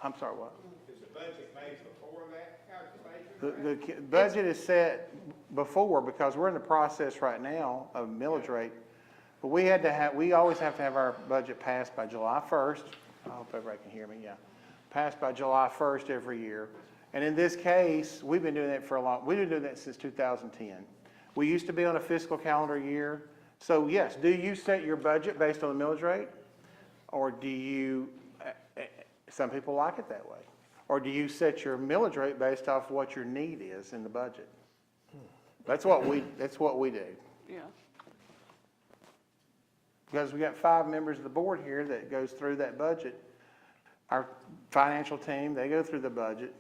I'm sorry, what? Is the budget made before that calculation? The budget is set before, because we're in the process right now of millage rate. But we always have to have our budget passed by July 1st. I hope everybody can hear me, yeah. Passed by July 1st every year. And in this case, we've been doing that we've been doing that since 2010. We used to be on a fiscal calendar year. So yes, do you set your budget based on the millage rate? Or do you, some people like it that way. Or do you set your millage rate based off what your need is in the budget? That's what we do. Yeah, Because we got 5 members of the board here that goes through that budget. Our financial team, they go through the budget.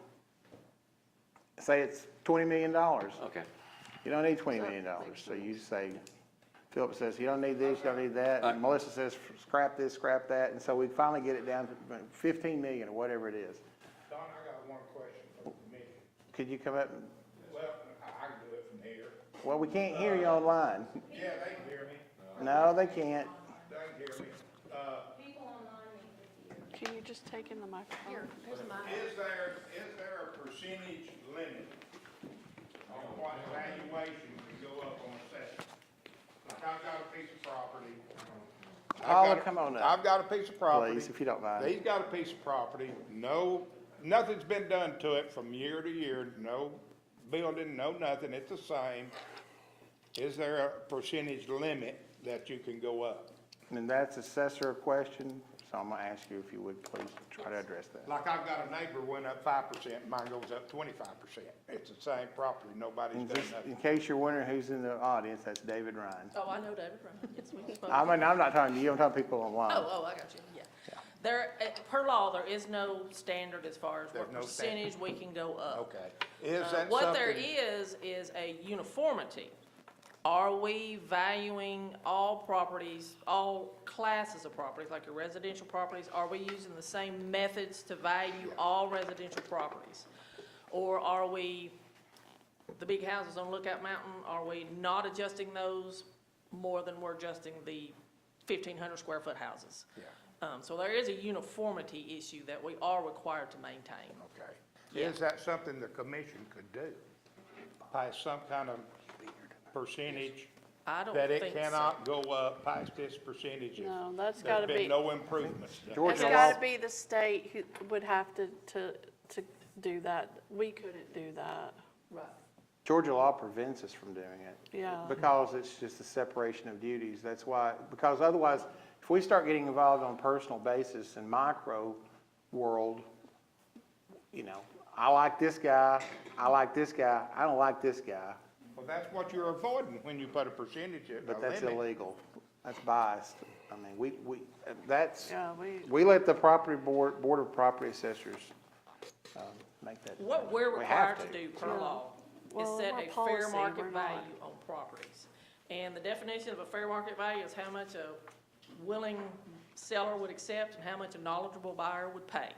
Say it's $20 million. okay. You don't need $20 million. So you say, Philip says, you don't need this, you don't need that. And Melissa says, scrap this, scrap that. And so we finally get it down to 15 million or whatever it is. Don, I got one question for the commission. Could you come up and, Well, I can do it from here. well, we can't hear you online. Yeah, they can hear me. No, they can't. They can hear me. People online need to hear. can you just take in the microphone? Here's mine. Is there a percentage limit on what valuation can go up on assessment? Like I've got a piece of property. Paula, come on up. I've got a piece of property. Please, if you don't mind. He's got a piece of property, nothing's been done to it from year to year, no building, no nothing, it's the same. Is there a percentage limit that you can go up? And that's assessor question, so I'm gonna ask you if you would please try to address that. Like I've got a neighbor went up 5%, mine goes up 25%. It's the same property, nobody's And done just nothing. in case you're wondering who's in the audience, that's David Ryan. Oh, I know David Ryan. Yes, we spoke. I'm not talking to you, I'm talking to people online. Oh, I got you, yeah. There, per law, there is no standard as far as what There's no standard. percentage we can go up. Okay. Is that What there something- is a uniformity. Are we valuing all properties, all classes of properties, like your residential properties? Are we using the same methods to value all residential properties? Or are we, the big houses on Lookout Mountain, are we not adjusting those more than we're adjusting the 1,500 square foot houses? Yeah. So there is a uniformity issue that we are required to maintain. Okay. Is that something the commission could do? Pass some kind of percentage I don't that think it so. cannot go up past this percentage? if No, that's there's gotta been be, no improvements done? Georgia it's law, gotta be the state who would have to do that. We couldn't do that. Right. Georgia law prevents us from doing it. Yeah. Because it's just a separation of duties. That's why, because otherwise, if we start getting involved on a personal basis in micro world, you know, I like this guy, I like this guy, I don't like this guy, Well, that's what you're avoiding when you put a percentage, a but that's limit. illegal. That's biased. I mean, that's, Yeah, we let the property board of property assessors, make that. What we're We have required to do per Yeah. law is Well, set our a fair policy, market we're not. value on properties. And the definition of a fair market value is how much a willing seller would accept and how much a knowledgeable buyer would pay.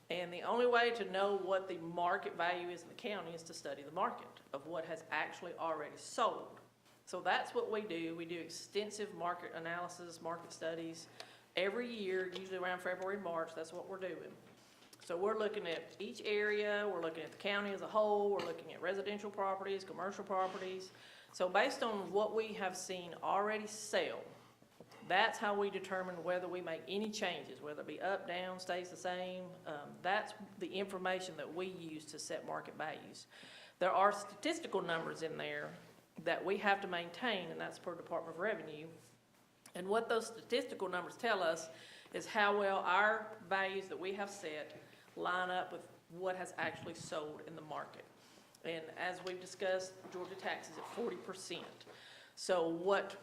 And the only way to know what the market value is in the county is to study the market of what has actually already sold. So that's what we do. We do extensive market analysis, market studies every year, usually around February, March. That's what we're doing. So we're looking at each area, we're looking at the county as a whole, we're looking at residential properties, commercial properties. So based on what we have seen already sell, that's how we determine whether we make any changes, whether it be up, down, stays the same. That's the information that we use to set market values. There are statistical numbers in there that we have to maintain, and that's per Department of Revenue. And what those statistical numbers tell us is how well our values that we have set line up with what has actually sold in the market. And as we've discussed, Georgia taxes at 40%. So what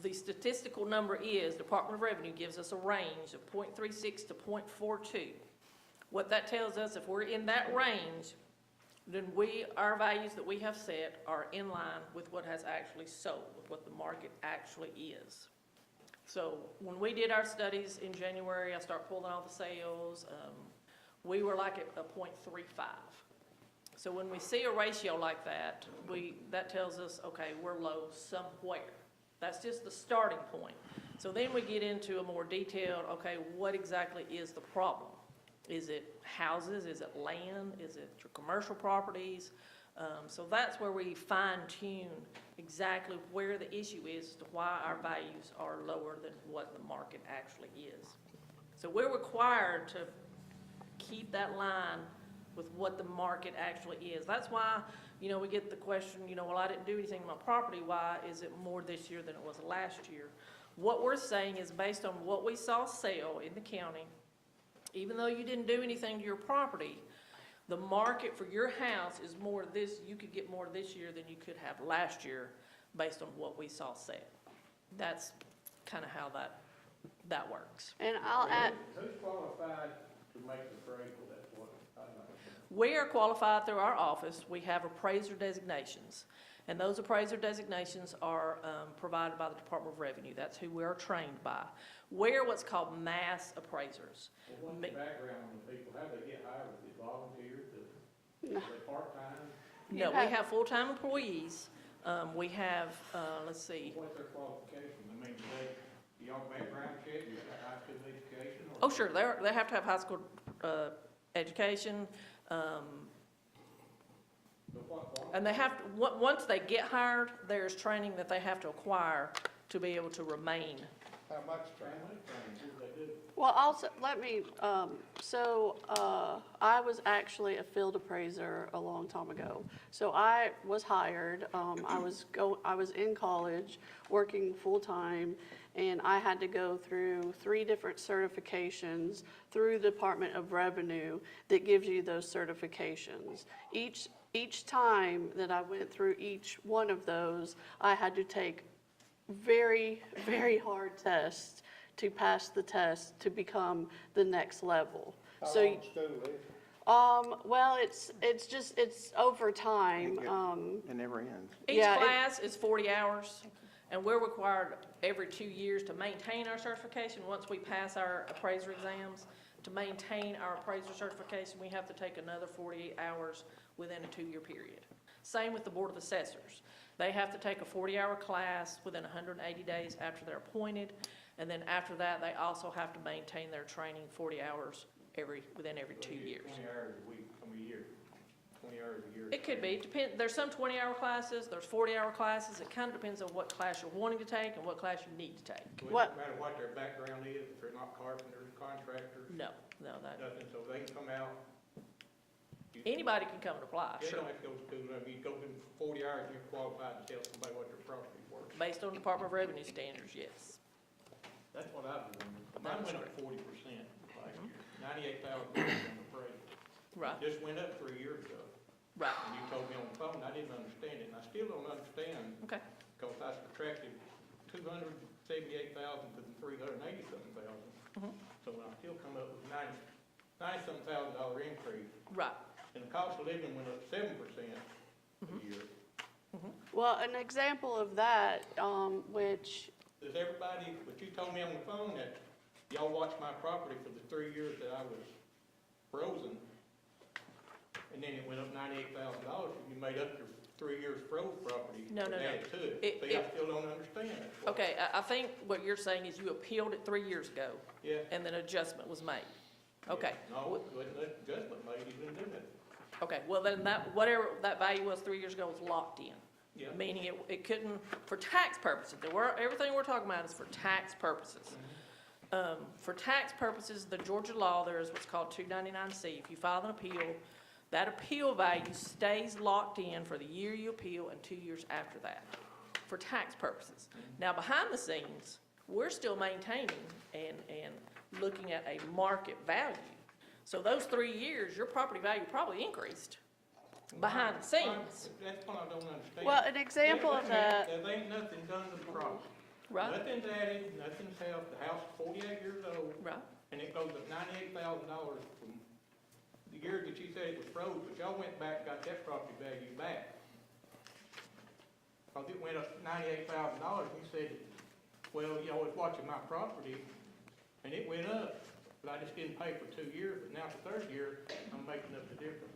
the statistical number is, Department of Revenue gives us a range of 0.36 to 0.42. What that tells us, if we're in that range, then our values that we have set are in line with what has actually sold, with what the market actually is. So when we did our studies in January, I started pulling all the sales, we were like at a 0.35. So when we see a ratio like that, that tells us, okay, we're low somewhere. That's just the starting point. So then we get into a more detailed, okay, what exactly is the problem? Is it houses? Is it land? Is it your commercial properties? So that's where we fine tune exactly where the issue is as to why our values are lower than what the market actually is. So we're required to keep that line with what the market actually is. That's why, we get the question, well, I didn't do anything to my property. Why is it more this year than it was last year? What we're saying is based on what we saw sell in the county, even though you didn't do anything to your property, the market for your house is more you could get more this year than you could have last year based on what we saw sell. That's kind of how that works. And I'll add, Who's qualified to make the appraisal? That's what I'm not. We are qualified through our office. We have appraiser designations. And those appraiser designations are provided by the Department of Revenue. That's who we are trained by. We're what's called mass appraisers. Well, what's the background on the people? How do they get hired? Is it volunteers? Are they part-time? No, we have full-time employees. We have, let's see. What's their qualifications? I mean, do y'all background check? Do you have high school education? Oh, sure, they have to have high school education. And they have, once they get hired, there's training that they have to acquire to be able to remain. How much training? What do they do? well, also, let me, I was actually a field appraiser a long time ago. So I was hired, I was in college, working full-time, and I had to go through 3 different certifications through the Department of Revenue that gives you those certifications. Each time that I went through each one of those, I had to take very, very hard tests to pass the test to become the next level. How So, long school is? well, it's over time. It never ends. Each Yeah, class is 40 hours, and we're required every 2 years to maintain our certification. Once we pass our appraiser exams, to maintain our appraiser certification, we have to take another 48 hours within a 2-year period. Same with the Board of Assessors. They have to take a 40-hour class within 180 days after they're appointed, and then after that, they also have to maintain their training 40 hours within every 2 years. 20 hours a week, a year. 20 hours a year. It could be, there's some 20-hour classes, there's 40-hour classes. It kind of depends on what class you're wanting to take and what class you need to take. So it What- doesn't matter what their background is, if they're not carpenters, contractors, No, nothing, so they can come out. anybody can come and apply, They sure. don't have to go to school, you go in 40 hours and you're qualified to tell somebody what their property's worth. Based on Department of Revenue standards, yes. That's what I've done. That Mine is went up 40% last year, $98,000 on the appraisal. Right, Just went up 3 years ago. right, And you told me on the phone, I didn't understand it, and I still don't understand, okay. because I subtracted 278,000 to the 380-something thousand. Mhm. So I still come up with $90-something thousand increase, Right, and the cost of living went up 7% a year. Well, an example of that, which, Does everybody, but you told me on the phone that y'all watched my property for the 3 years that I was frozen, and then it went up $98,000, and you made up your 3 years froze property. No, no, and no. added to it. It- See, I it- still don't understand that. okay, I think what you're saying is you appealed it 3 years ago, Yeah. and then adjustment was made. Okay, No, it wasn't an adjustment made, you didn't do that. okay, well then whatever that value was 3 years ago was locked in. Yeah. Meaning it couldn't, for tax purposes, everything we're talking about is for tax purposes. For tax purposes, the Georgia law, there is what's called 299C. If you file an appeal, That appeal value stays locked in for the year you appeal and 2 years after that, for tax purposes. Now, behind the scenes, we're still maintaining and looking at a market value. So those 3 years, your property value probably increased behind the scenes, That's what I don't understand. Well, an example of that, There ain't nothing done to the property. right? Nothing's added, nothing's helped, the house is 48 years old, Right. and it goes up $98,000 from the year that you said it was froze, but y'all went back and got that property value back. Cause it went up $98,000, and you said, well, y'all was watching my property, and it went up, but I just didn't pay for 2 years, but now the third year, I'm making up the difference.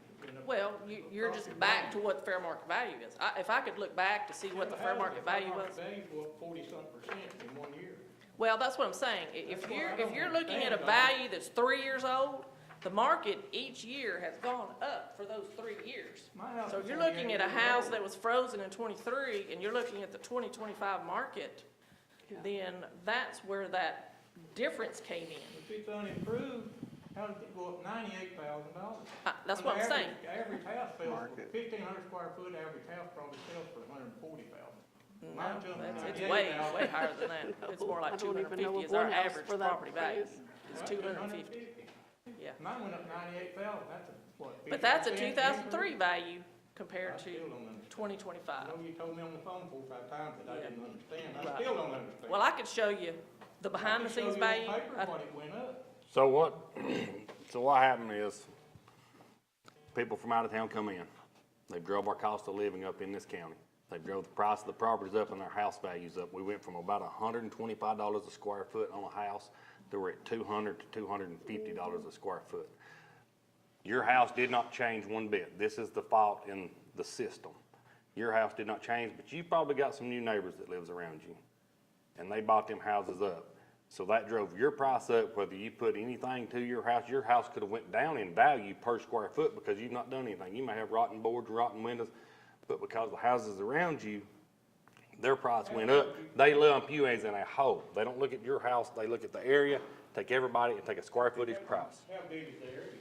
Well, you're just back to what the fair market value is. If I could look back to see what the fair market value was. Value go up 40-something% in 1 year. Well, that's what I'm saying. If you're looking at a value that's 3 years old, the market each year has gone up for those 3 years. My house So is if you're looking 28 at a years house old. that was frozen in '23 and you're looking at the 2025 market, Yeah. then that's where that difference came in. If it's unimproved, how did it go up $98,000? That's what I'm saying. Average house sells, Market. 1,500 square foot, average house probably sells for $140,000. Mine jumped to It's way, $98,000. way higher than that. It's more like I don't even know 250 of is our one house average for that property value. price. It's Well, 250, yeah. Mine went up $98,000, that's a, what? But that's a 50% 2003 increase? value compared I to still don't understand. 2025. I know you told me on the phone 4 or 5 times that I Yeah. didn't understand, I Right. still don't understand. Well, I could show you the behind the scenes value. I can show you on paper what it went up. So what happened is, people from out of town come in. They drove our cost of living up in this county. They drove the price of the properties up and their house values up. We went from about $125 a square foot on a house to we're at $200 to $250 a square foot. Your house did not change one bit. This is the fault in the system. Your house did not change, but you probably got some new neighbors that lives around you, and they bought them houses up. So that drove your price up, whether you put anything to your house could have went down in value per square foot because you've not done anything. You may have rotten boards, rotten windows, but because the houses around you, their price went up, they lump you as in a whole. They don't look at your house, they look at the area, take everybody and take a square footage price. How big is the area?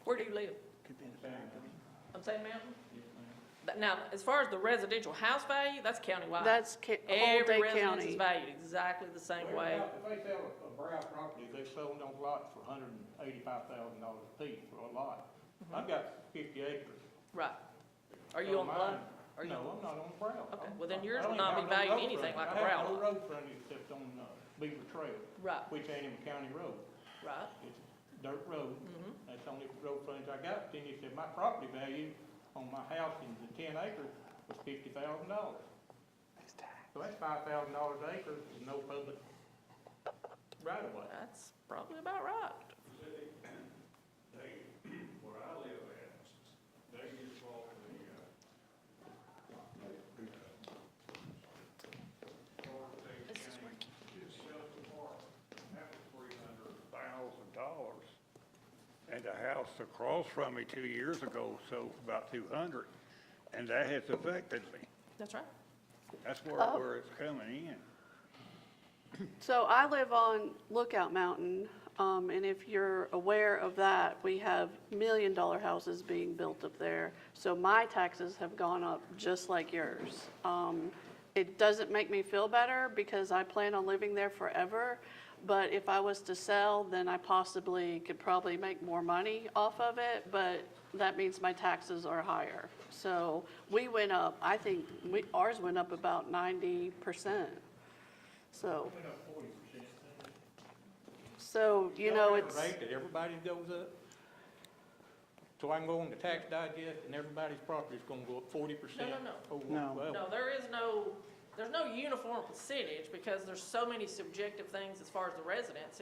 Where do you live? On Sand Mountain? Now, as far as the residential house value, that's countywide. that's whole Every Dade residence is County. valued exactly the same way. If they sell a Brow property, they sold those lots for $185,000 a piece for a lot. I've got 50 acres. Right. Are So you on the mine- line? Are you No, on- I'm not on Brow. Okay, well, then I yours don't will not even be have no valued road anything like frontage. a Brow I have no lot. road frontage except on Beaver Trail, Right, which ain't even a county road. right. It's a dirt road. Mm-hmm. That's the only road frontage I got. Then he said my property value on my house in the 10 acres was $50,000. So that's $5,000 an acre with no public right of way. That's probably about right. Where I live at, they just bought This is working. It's Shelter Park, that was $300,000. And the house across from me 2 years ago sold for about 200, and that has affected me. That's right. That's Oh. where it's coming in. So I live on Lookout Mountain, and if you're aware of that, we have million-dollar houses being built up there. So my taxes have gone up just like yours. It doesn't make me feel better because I plan on living there forever. But if I was to sell, then I possibly could probably make more money off of it, but that means my taxes are higher. So we went up, I think, ours went up about 90%. So, Went up 40%. so, you know, it's, Rate that everybody goes up. So I can go on the tax digest and everybody's property's gonna go up 40%. No. No. No, there's no uniform percentage because there's so many subjective things as far as the residents.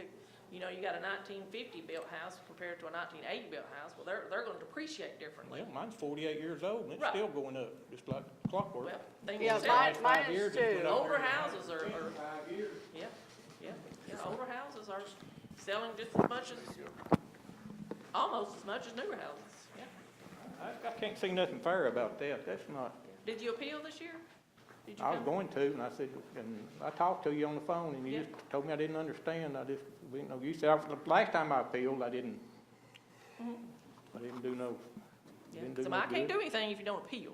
You know, you got a 1950 built house compared to a 1980 built house. Well, they're gonna depreciate differently. Well, mine's 48 years old and it's Right. still going up, just like clockwork. Well, things Yeah, are mine- different. mine 5 is years, it's went too. up Older every houses are, 5 years. yeah, older houses are selling just as much as, almost as much as newer houses, yeah. I can't see nothing fair about that. That's not, Did you appeal this year? Did you I was come? going to, and I said, and I talked to you on the phone, and you Yeah. just told me I didn't understand. I just, you know, you said, the last time I appealed, I didn't, I didn't do no, Yeah, didn't do so no I can't good. do anything if you don't appeal.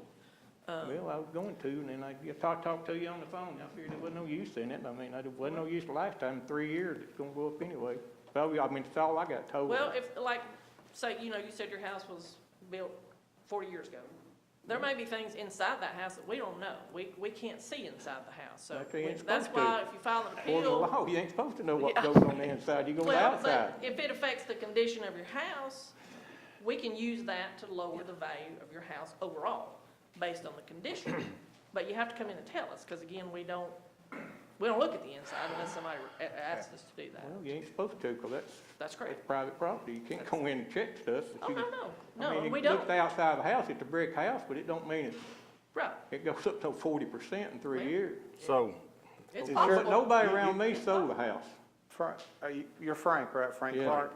Well, I was going to, and then I just talked to you on the phone, I figured there wasn't no use in it, I mean, there wasn't no use the last time, in 3 years, it's gonna go up anyway. So, I mean, that's all I got told. Well, if, like, say, you know, you said your house was built 40 years ago. There may be things inside that house that we don't know. We can't see inside the house, so Like they ain't that's supposed to. why if you file an According to appeal. law, you ain't supposed to know what Yeah. goes on the inside, you go Well, outside. but if it affects the condition of your house, we can use that to lower the value of your house overall, based on the condition. But you have to come in and tell us, because again, we don't look at the inside unless somebody asks us to do that. Well, you ain't supposed to, because That's that's correct. private property, you can't go in and check stuff. Oh, no, I mean, no, you we can look don't. at the outside of the house, it's a brick house, but it don't mean Right, it goes up to 40% in 3 Well, years. So, it's Sure, possible. nobody around me sold a house. Frank, you're Frank, right? Frank Yeah. Clark?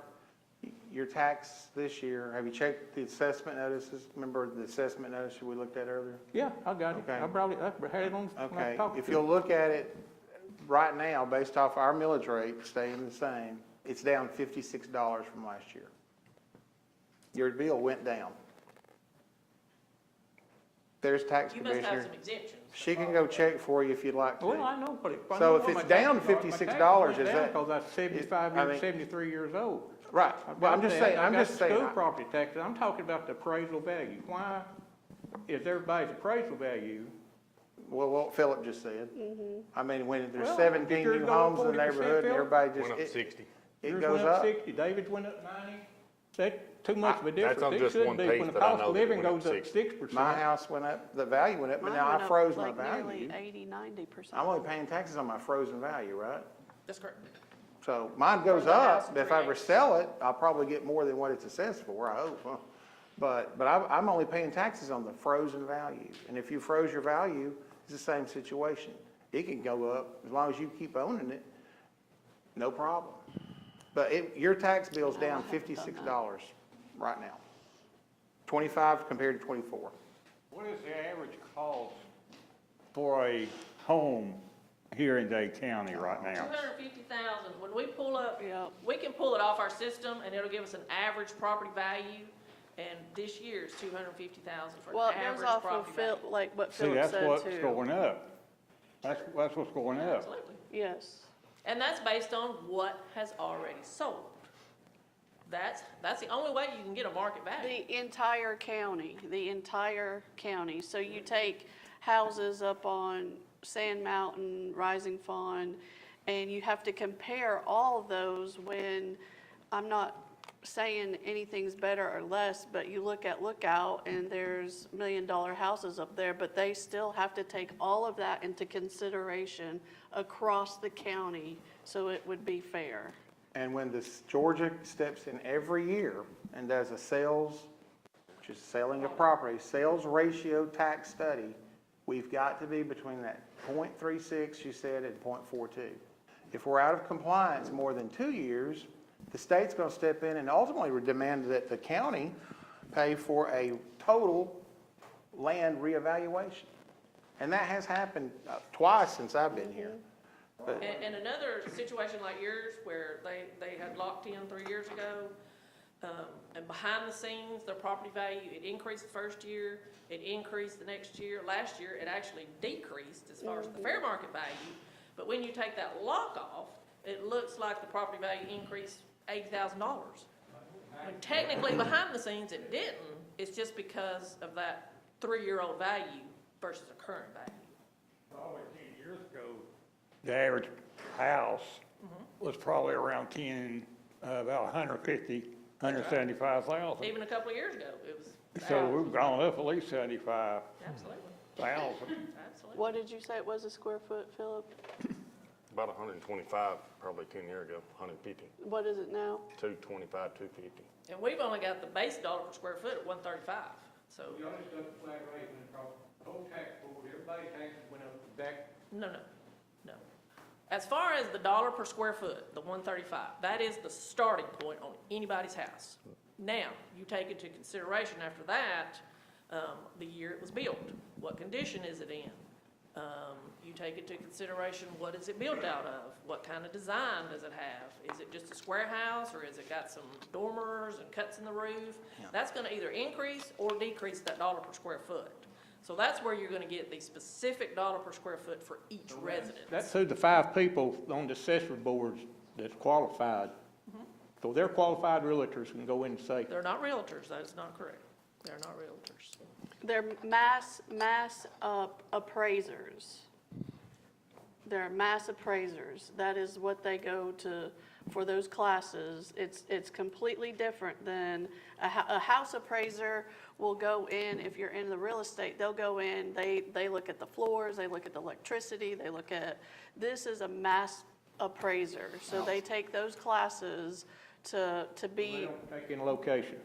Your tax this year, have you checked the assessment notices? Remember the assessment notice we looked at earlier? Yeah, I got it, Okay. I brought it, I had it on, when I Okay, talked if to you'll you. look at it right now, based off our millage rate staying the same, it's down $56 from last year. Your bill went down. There's tax You must have commissioner. some exemptions. She can go check for you if you'd like Well, to. I know, but I So know if what it's my down taxes are. My taxes $56, went is down that- Because I'm 75 I years, mean- 73 years old. Right, I've well, I'm got just that. saying, I I'm got just the saying. school property taxes, I'm talking about the appraisal value. Why is everybody's appraisal value? Well, what Philip just said. I mean, when there's Well, 17 did yours new go up homes in the 40%, neighborhood and Philip? everybody went up just, 60. it Yours goes went up up. 60, David's went up 90. That's too much of a difference. on It just should one be. piece When the that I cost know of that it living went up goes up 60. 6%. My house went up, the value went up, but Mine now went I up froze my like nearly value. 80, 90%. I'm only paying taxes on my frozen value, right? That's correct. So mine goes the house up, and if I 3 acres. resell it, I'll probably get more than what it's assessed for, I hope, huh? But I'm only paying taxes on the frozen value, and if you froze your value, it's the same situation. It can go up, as long as you keep owning it, no problem. But your tax bill's No, I down haven't done that. $56 right now. 25 compared to 24. What is the average cost for a home here in Dade County right now? 250,000, when we pull up, Yep. we can pull it off our system and it'll give us an average property value. And this year's 250,000 for Well, an it goes average off of property Phil, value. like what See, Philip that's said what's too. going up. That's what's going up. Absolutely. Yes. And that's based on what has already sold. That's the only way you can get a market value. The entire county. So you take houses up on Sand Mountain, Rising Fawn, and you have to compare all those when, I'm not saying anything's better or less, but you look at Lookout and there's $1 million houses up there, but they still have to take all of that into consideration across the county, so it would be fair. And when Georgia steps in every year and does a sales, which is selling a property, sales ratio tax study, we've got to be between that 0.36 you said and 0.42. If we're out of compliance more than 2 years, the state's going to step in and ultimately demand that the county pay for a total land reevaluation. And that has happened twice since I've been here. But And another situation like yours, where they had locked in 3 years ago, and behind the scenes, their property value, it increased the first year, it increased the next year. Last year, it actually decreased as far as the fair market value. But when you take that lock off, it looks like the property value increased $80,000. When technically, behind the scenes, it didn't. It's just because of that 3-year-old value versus a current value. Probably 10 years ago, the average house was probably around about 150, 175,000. Even a couple of years ago, it was. So we've gone up at least 75,000. Absolutely. What did you say it was a square foot, Philip? About 125, probably 10 years ago, 150, What is it now? 225, 250. And we've only got the base dollar per square foot at 135, so, You always got the flat rate when across the whole tax board, everybody's taxes went up back. no. As far as the dollar per square foot, the 135, that is the starting point on anybody's house. Now, you take into consideration after that, the year it was built, what condition is it in? You take into consideration, what is it built out of? What kind of design does it have? Is it just a square house, or has it got some dormers and cuts in the roof? That's gonna either increase or decrease that dollar per square foot. So that's where you're gonna get the specific dollar per square foot for each residence. That's who the 5 people on the accessory boards that's qualified. So they're qualified realtors can go in and say, They're not realtors, that is not correct. They're not realtors. They're mass appraisers. They're mass appraisers. That is what they go to for those classes. It's completely different than a house appraiser will go in, if you're in the real estate, they'll go in, they look at the floors, they look at the electricity, this is a mass appraiser. So they take those classes to they be, don't take in location.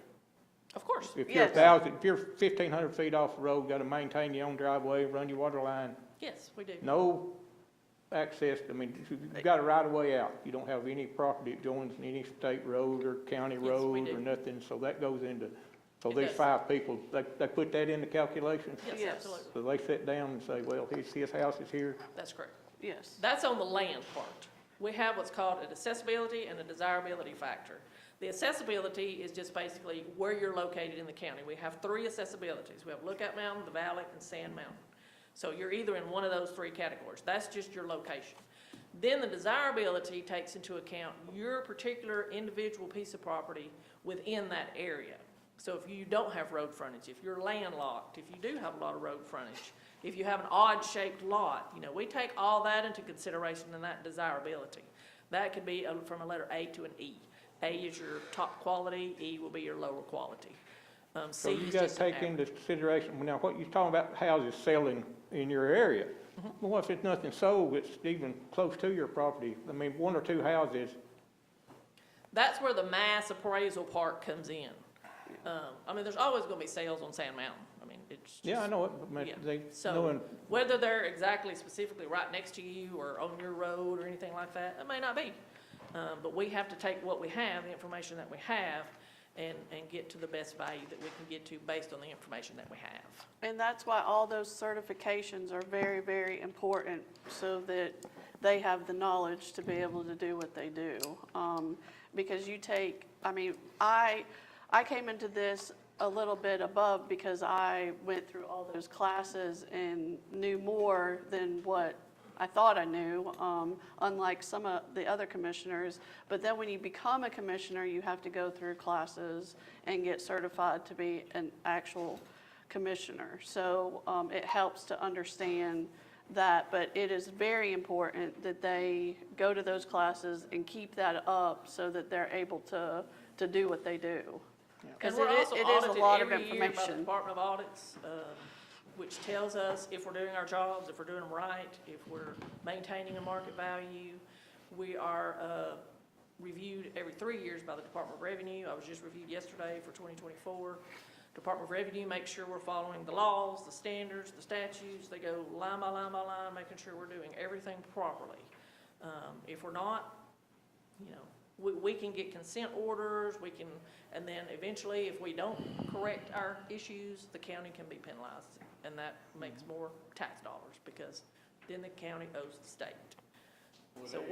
Of course. If you're Yes. if you're 1,500 feet off the road, got to maintain your own driveway, run your water line, Yes, we do. no access, I mean, you've got a right of way out. You don't have any property that joins any state road or county Yes, we road do. or nothing, so that goes into, so It these does. 5 people, they put that in the calculations? Yes, Yes. absolutely. So they sit down and say, well, his house is here. That's correct. yes. That's on the land part. We have what's called an accessibility and a desirability factor. The accessibility is just basically where you're located in the county. We have 3 accessibilities. We have Lookout Mountain, the Valley, and Sand Mountain. So you're either in one of those 3 categories. That's just your location. Then the desirability takes into account your particular individual piece of property within that area. So if you don't have road frontage, if you're landlocked, if you do have a lot of road frontage, if you have an odd-shaped lot, we take all that into consideration in that desirability. That could be from a letter A to an E. A is your top quality, E will be your lower quality. So C you is got to just an take into average. consideration, now what you're talking about houses selling in your area. Mm-hmm. Well, what if there's nothing sold that's even close to your property? I mean, 1 or 2 houses, That's where the mass appraisal part comes in. There's always gonna be sales on Sand Mountain. It's just. yeah, I know it, but Yeah. they, So knowing, whether they're exactly specifically right next to you or on your road or anything like that, it may not be. But we have to take what we have, the information that we have, and get to the best value that we can get to based on the information that we have. And that's why all those certifications are very, very important, so that they have the knowledge to be able to do what they do. Because I came into this a little bit above because I went through all those classes and knew more than what I thought I knew, unlike some of the other commissioners. But then when you become a commissioner, you have to go through classes and get certified to be an actual commissioner. So it helps to understand that, but it is very important that they go to those classes and keep that up so that they're able to do what they do. And Because we're also it is a audited lot of every year by the information. Department of Audits, which tells us if we're doing our jobs, if we're doing them right, if we're maintaining a market value. We are reviewed every 3 years by the Department of Revenue. I was just reviewed yesterday for 2024. Department of Revenue makes sure we're following the laws, the standards, the statutes. They go line by line by line, making sure we're doing everything properly. If we're not, we can get consent orders, and then eventually, if we don't correct our issues, the county can be penalized. And that makes more tax dollars, because then the county owes the state. So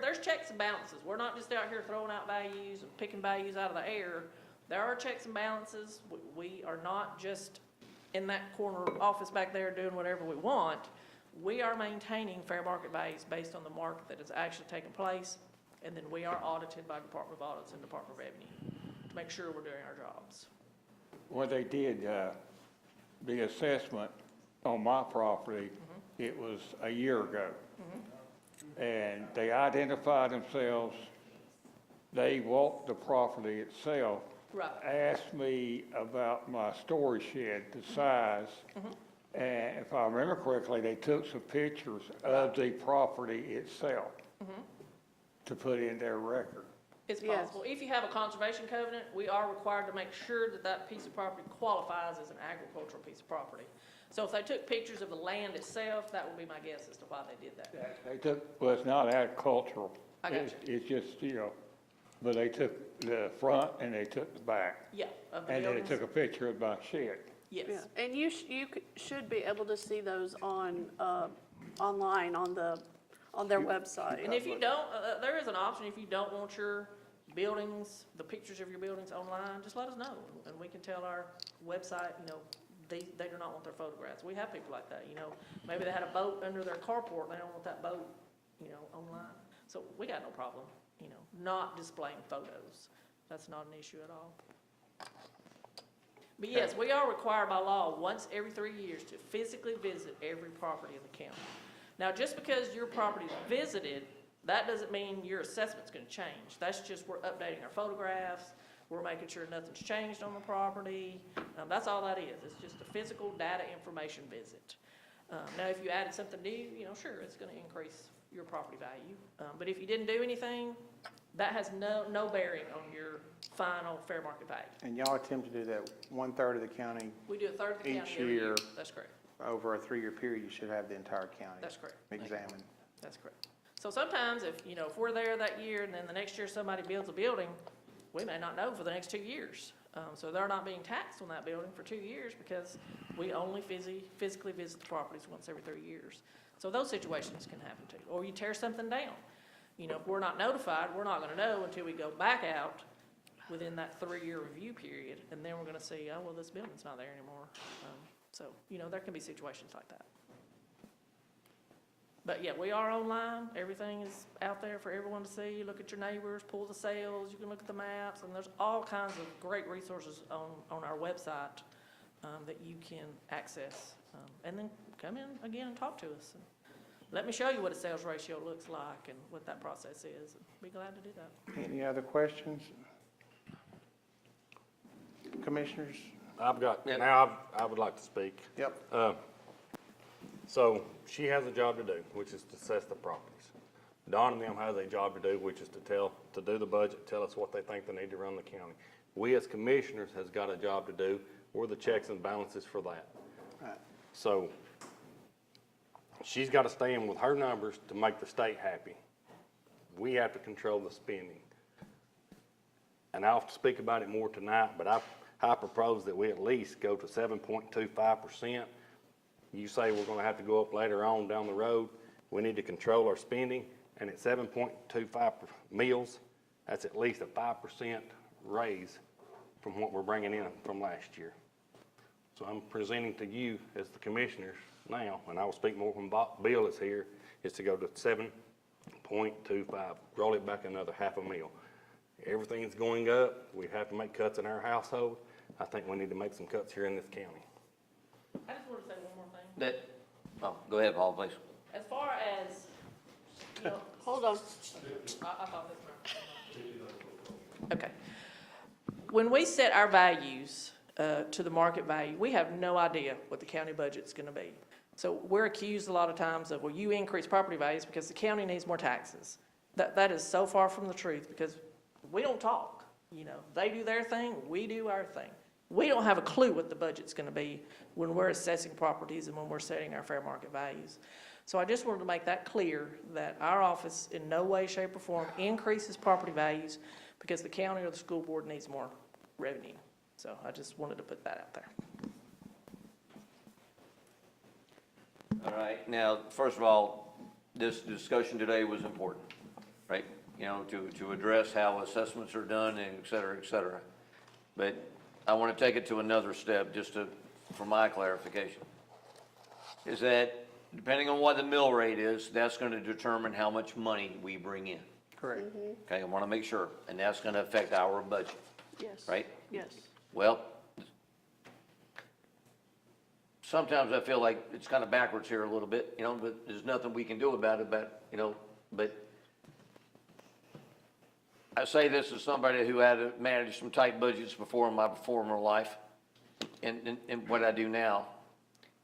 there's checks and balances. We're not just out here throwing out values and picking values out of the air. There are checks and balances. We are not just in that corner office back there doing whatever we want. We are maintaining fair market values based on the market that has actually taken place. And then we are audited by Department of Audits and Department of Revenue to make sure we're doing our jobs. When they did the assessment on my property, it was a year ago. And they identified themselves, they walked the property itself, Right. asked me about my storage shed, the size. And if I remember correctly, they took some pictures of the property itself to put in their record. It's Yes. possible. If you have a conservation covenant, we are required to make sure that that piece of property qualifies as an agricultural piece of property. So if they took pictures of the land itself, that would be my guess as to why they did that. They took, well, it's not agricultural. I got It's just, but they took the front and they took the back. Yeah, of the And then they buildings. took a picture of my shed. Yes. Yeah, and should be able to see those on, online on their website. And if you don't, there is an option, if you don't want your buildings, the pictures of your buildings online, just let us know. And we can tell our website, they do not want their photographs. We have people like that, maybe they had a boat under their carport, and they don't want that boat, online. So we got no problem, not displaying photos. That's not an issue at all. But yes, we are required by law, once every 3 years, to physically visit every property in the county. Now, just because your property is visited, that doesn't mean your assessment's gonna change. That's just, we're updating our photographs, we're making sure nothing's changed on the property. That's all that is. It's just a physical data information visit. Now, if you added something new, sure, it's gonna increase your property value. But if you didn't do anything, that has no bearing on your final fair market value. And y'all attempt to do that 1/3 of the county We do a third of the county each every year. year. That's correct. Over a 3-year period, you should have the entire county. That's correct. Examined. That's correct. So sometimes if we're there that year and then the next year somebody builds a building, we may not know for the next 2 years. So they're not being taxed on that building for 2 years because we only physically visit the properties once every 3 years. So those situations can happen too. Or you tear something down. If we're not notified, we're not gonna know until we go back out within that 3-year review period, and then we're gonna see, oh, well, this building's not there anymore. So, there can be situations like that. But yeah, we are online, everything is out there for everyone to see. You look at your neighbors, pull the sales, you can look at the maps, and there's all kinds of great resources on our website that you can access. And then come in again and talk to us. And let me show you what a sales ratio looks like and what that process is. Be glad to do that. Any other questions? Commissioners? I've got, now I would like to speak. Yep. So she has a job to do, which is to assess the properties. Don and them has a job to do, which is to do the budget, tell us what they think they need to run the county. We as commissioners has got a job to do. We're the checks and balances for that. Right. So she's got to stand with her numbers to make the state happy. We have to control the spending. And I'll speak about it more tonight, but I propose that we at least go to 7.25%. You say we're gonna have to go up later on down the road. We need to control our spending, and at 7.25 meals, that's at least a 5% raise from what we're bringing in from last year. So I'm presenting to you as the commissioners now, and I will speak more when Bill is here, is to go to 7.25, roll it back another half a meal. Everything's going up. We have to make cuts in our household. I think we need to make some cuts here in this county. I just want to say one more thing. Go ahead, Paul, please. As far as, Hold on. I thought this was. Okay. When we set our values to the market value, we have no idea what the county budget's gonna be. So we're accused a lot of times of, well, you increase property values because the county needs more taxes. That is so far from the truth because we don't talk. They do their thing, we do our thing. We don't have a clue what the budget's gonna be when we're assessing properties and when we're setting our fair market values. So I just wanted to make that clear that our office in no way, shape, or form increases property values because the county or the school board needs more revenue. So I just wanted to put that out there. All right, now, first of all, this discussion today was important, right? To address how assessments are done and et cetera, et cetera. But I want to take it to another step, just for my clarification. Is that depending on what the mill rate is, that's going to determine how much money we bring in. Correct. Okay, I want to make sure, and that's going to affect our budget, Yes. right? Yes. Well, sometimes I feel like it's kind of backwards here a little bit, but there's nothing we can do about it, but I say this as somebody who had to manage some tight budgets before in my former life, and what I do now,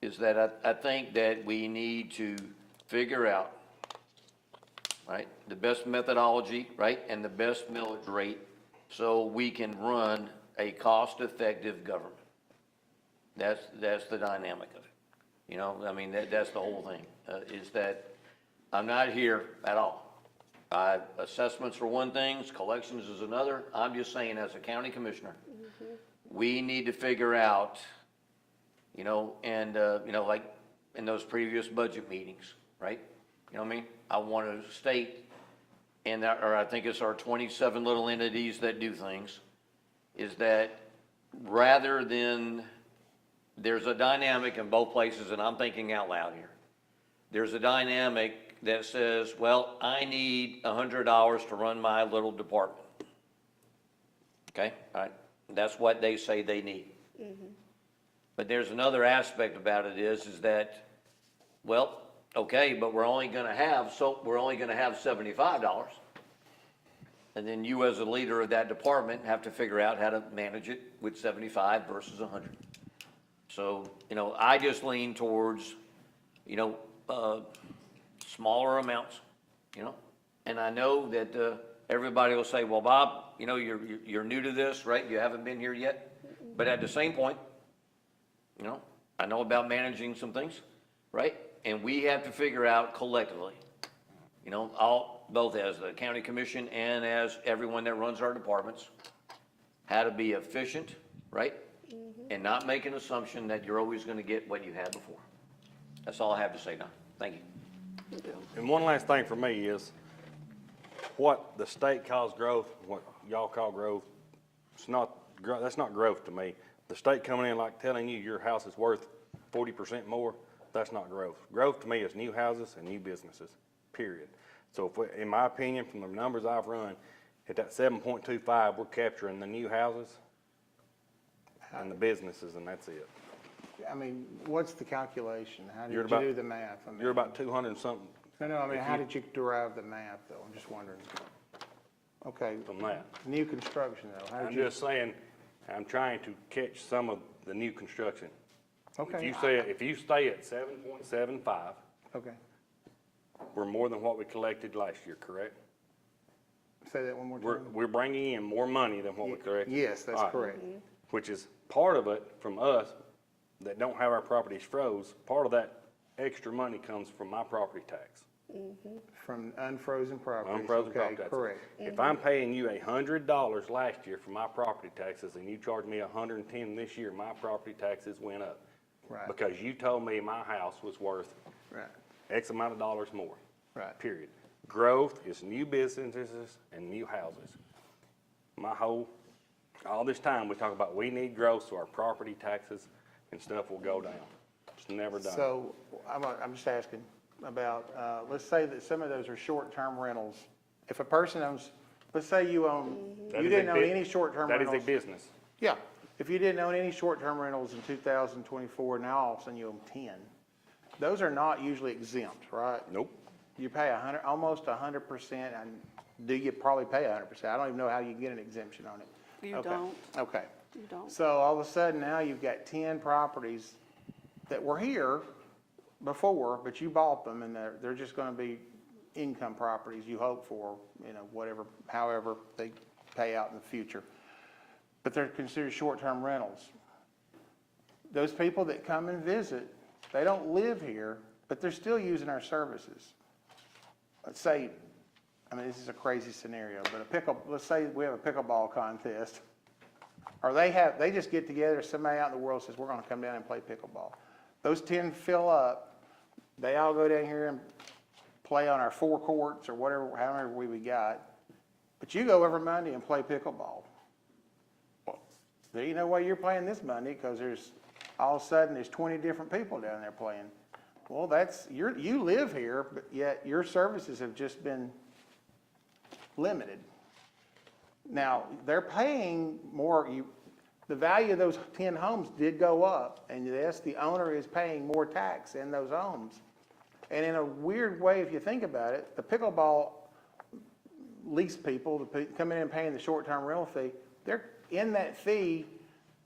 is that I think that we need to figure out, right, the best methodology, right, and the best millage rate, so we can run a cost-effective government. That's the dynamic of it. That's the whole thing, is that I'm not here at all. Assessments are one thing, collections is another. I'm just saying, as a county commissioner, we need to figure out you know, and, you know, like in those previous budget meetings, right? You know what I mean? I want to state, and, or I think it's our 27 little entities that do things, is that rather than, there's a dynamic in both places, and I'm thinking out loud here. There's a dynamic that says, well, I need $100 to run my little department. Okay, all right, that's what they say they need. But there's another aspect about it is that, well, okay, but we're only gonna have $75. And then you as a leader of that department have to figure out how to manage it with 75 versus 100. So, you know, I just lean towards, you know, smaller amounts, you know? And I know that, everybody will say, well, Bob, you know, you're new to this, right? You haven't been here yet. But at the same point, you know, I know about managing some things, right? And we have to figure out collectively, you know, both as the county commission and as everyone that runs our departments, how to be efficient, right? And not make an assumption that you're always gonna get what you had before. That's all I have to say, Don. Thank you. And one last thing for me is, what the state calls growth, what y'all call growth, that's not growth to me. The state coming in like telling you your house is worth 40% more, that's not growth. Growth to me is new houses and new businesses, period. So if in my opinion, from the numbers I've run, at that 7.25, we're capturing the new houses and the businesses, and that's it. I mean, what's the calculation? How did You're you about- do the math? I mean, You're about 200 and something No, I mean, how did you derive the math, though? I'm just wondering. Okay, from that. new construction, though, how I'm did you? just saying, I'm trying to catch some of the new construction. Okay, If you stay at 7.75, okay. we're more than what we collected last year, correct? Say that one more We're, time. we're bringing in more money than what we collected. Yes, that's All right. correct. Which is part of it from us that don't have our properties froze. Part of that extra money comes from my property tax. From unfrozen properties, Unfrozen okay, property taxes. correct. If I'm paying you $100 last year for my property taxes and you charge me $110 this year, my property taxes went up. Right. Because you told me my house was worth Right, X amount of dollars more. right. Period. Growth is new businesses and new houses. All this time, we talk about we need growth so our property taxes and stuff will go down. It's never done. So, I'm just asking about, let's say that some of those are short-term rentals. If a person owns, let's say you That you is a didn't own bit- any short-term That rentals. is a business. Yeah, if you didn't own any short-term rentals in 2024, now all of a sudden you own 10. Those are not usually exempt, right? Nope. You pay almost 100%, and do you probably pay 100%? I don't even know how you get an exemption on it. You Okay. don't. Okay. You don't. So all of a sudden now you've got 10 properties that were here before, but you bought them and they're just gonna be income properties you hope for, you know, whatever, however they pay out in the future. But they're considered short-term rentals. Those people that come and visit, they don't live here, but they're still using our services. Let's say, I mean, this is a crazy scenario, but let's say we have a pickleball contest. Or they just get together, somebody out in the world says, we're gonna come down and play pickleball. Those 10 fill up, they all go down here and play on our 4 courts or whatever, however we got. But you go every Monday and play pickleball. Well, there ain't no way you're playing this Monday, because all of a sudden, there's 20 different people down there playing. Well, you live here, but yet your services have just been limited. Now, they're paying more, the value of those 10 homes did go up, and yes, the owner is paying more tax in those homes. And in a weird way, if you think about it, the pickleball lease people, coming in and paying the short-term rental fee, they're in that fee,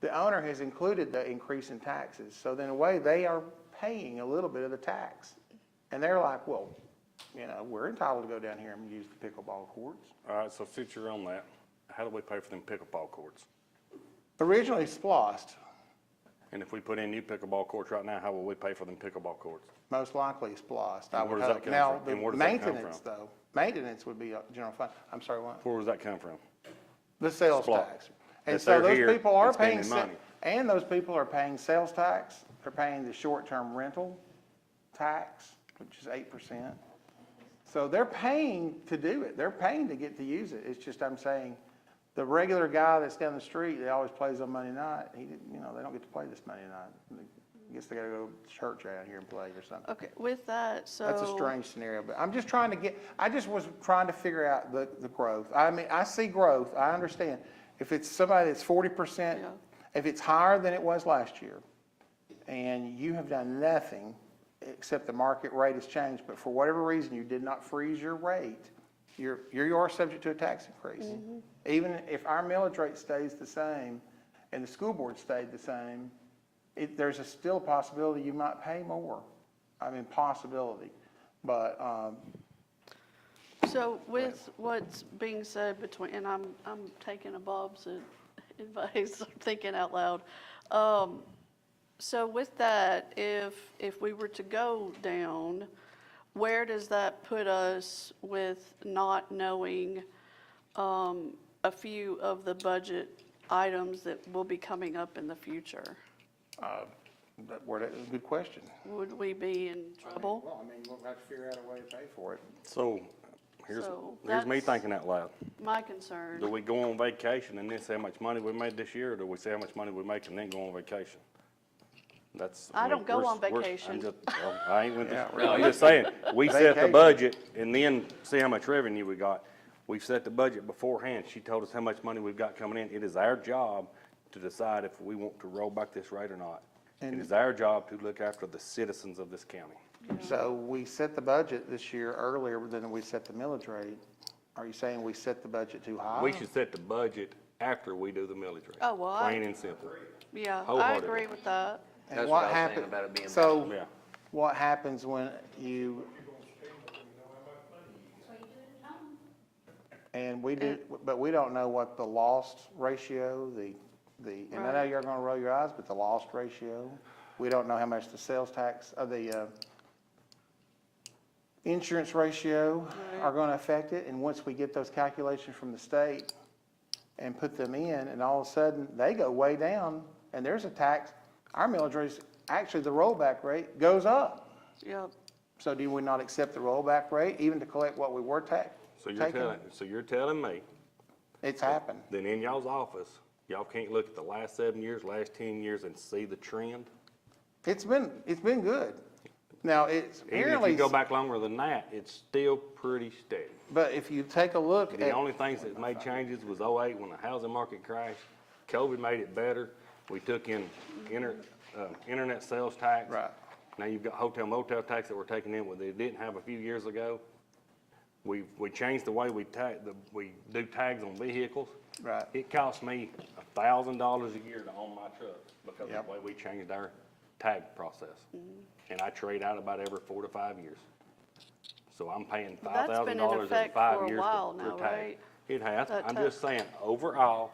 the owner has included the increase in taxes. So in a way, they are paying a little bit of the tax. And they're like, well, you know, we're entitled to go down here and use the pickleball courts. All right, so since you're on that, how do we pay for them pickleball courts? Originally splossed, And if we put in new pickleball courts right now, how will we pay for them pickleball courts? most likely splossed, I And where would does that hope. come Now, from? the And where does that come maintenance from? though, maintenance would be a general fund. I'm sorry, what? Where does that come from? The sales Splost. tax. And That so they're those here people are and spending paying, money. and those people are paying sales tax, they're paying the short-term rental tax, which is 8%. So they're paying to do it. They're paying to get to use it. It's just, I'm saying, the regular guy that's down the street, that always plays on Monday night, he didn't, you know, they don't get to play this Monday night. I guess they gotta go to church around here and play or something. Okay, with that, so. That's a strange scenario, but I'm just trying to I just was trying to figure out the growth. I mean, I see growth, I understand. If it's somebody that's 40%, Yeah. if it's higher than it was last year, and you have done nothing except the market rate has changed, but for whatever reason, you did not freeze your rate, you are subject to a tax increase. Even if our millage rate stays the same and the school board stayed the same, there's still a possibility you might pay more. I mean, possibility, but, So with what's being said between, and I'm taking a Bob's advice, I'm thinking out loud. So with that, if we were to go down, where does that put us with not knowing a few of the budget items that will be coming up in the future? that's a good question. Would we be in trouble? Well, I mean, we'll have to figure out a way to pay for it. So, here's So me that's thinking out loud. My concern. Do we go on vacation and then say how much money we made this year, or do we say how much money we make and then go on vacation? I mean, don't go we're- on we're- vacation. well, I ain't with Yeah, this, I'm just saying, we set the Vacation. budget and then see how much revenue we got. We've set the budget beforehand. She told us how much money we've got coming in. It is our job to decide if we want to roll back this rate or not. It is our job to look after the citizens of this county. So we set the budget this year earlier than we set the millage rate. Are you saying we set the budget too high? We should set the budget after we do the millage rate. Oh, well, Plain and simple. Yeah, I Wholeheartedly. agree with that. And That's what what I was saying happen- about it being So, Yeah. what happens when you, and we do, but we don't know what the lost ratio, and I know Right. you're gonna roll your eyes, but the lost ratio, we don't know how much the sales tax, the insurance ratio are gonna affect it, and once we get those calculations from the state and put them in, and all of a sudden, they go way down, and there's a tax, our millage rate, actually, the rollback rate goes up. Yep. So do we not accept the rollback rate, even to collect what we were taking? So you're telling me It's happened. then in y'all's office, y'all can't look at the last 7 years, last 10 years and see the trend? It's been good. Now, it's Even if apparently, you go back longer than that, it's still pretty steady. but if you take a look The at, only things that made changes was '08 when the housing market crashed. COVID made it better. We took in internet sales tax. Right. Now you've got hotel motel tax that we're taking in, what they didn't have a few years ago. We changed the way we do tags on vehicles. Right. It costs me $1,000 a year to own my truck because of Yep. the way we changed our tag process. And I trade out about every 4 to 5 years. So I'm paying Well, that's been in $5,000 every effect 5 for a years while for now, tag. right? It has. That I'm just saying, overall,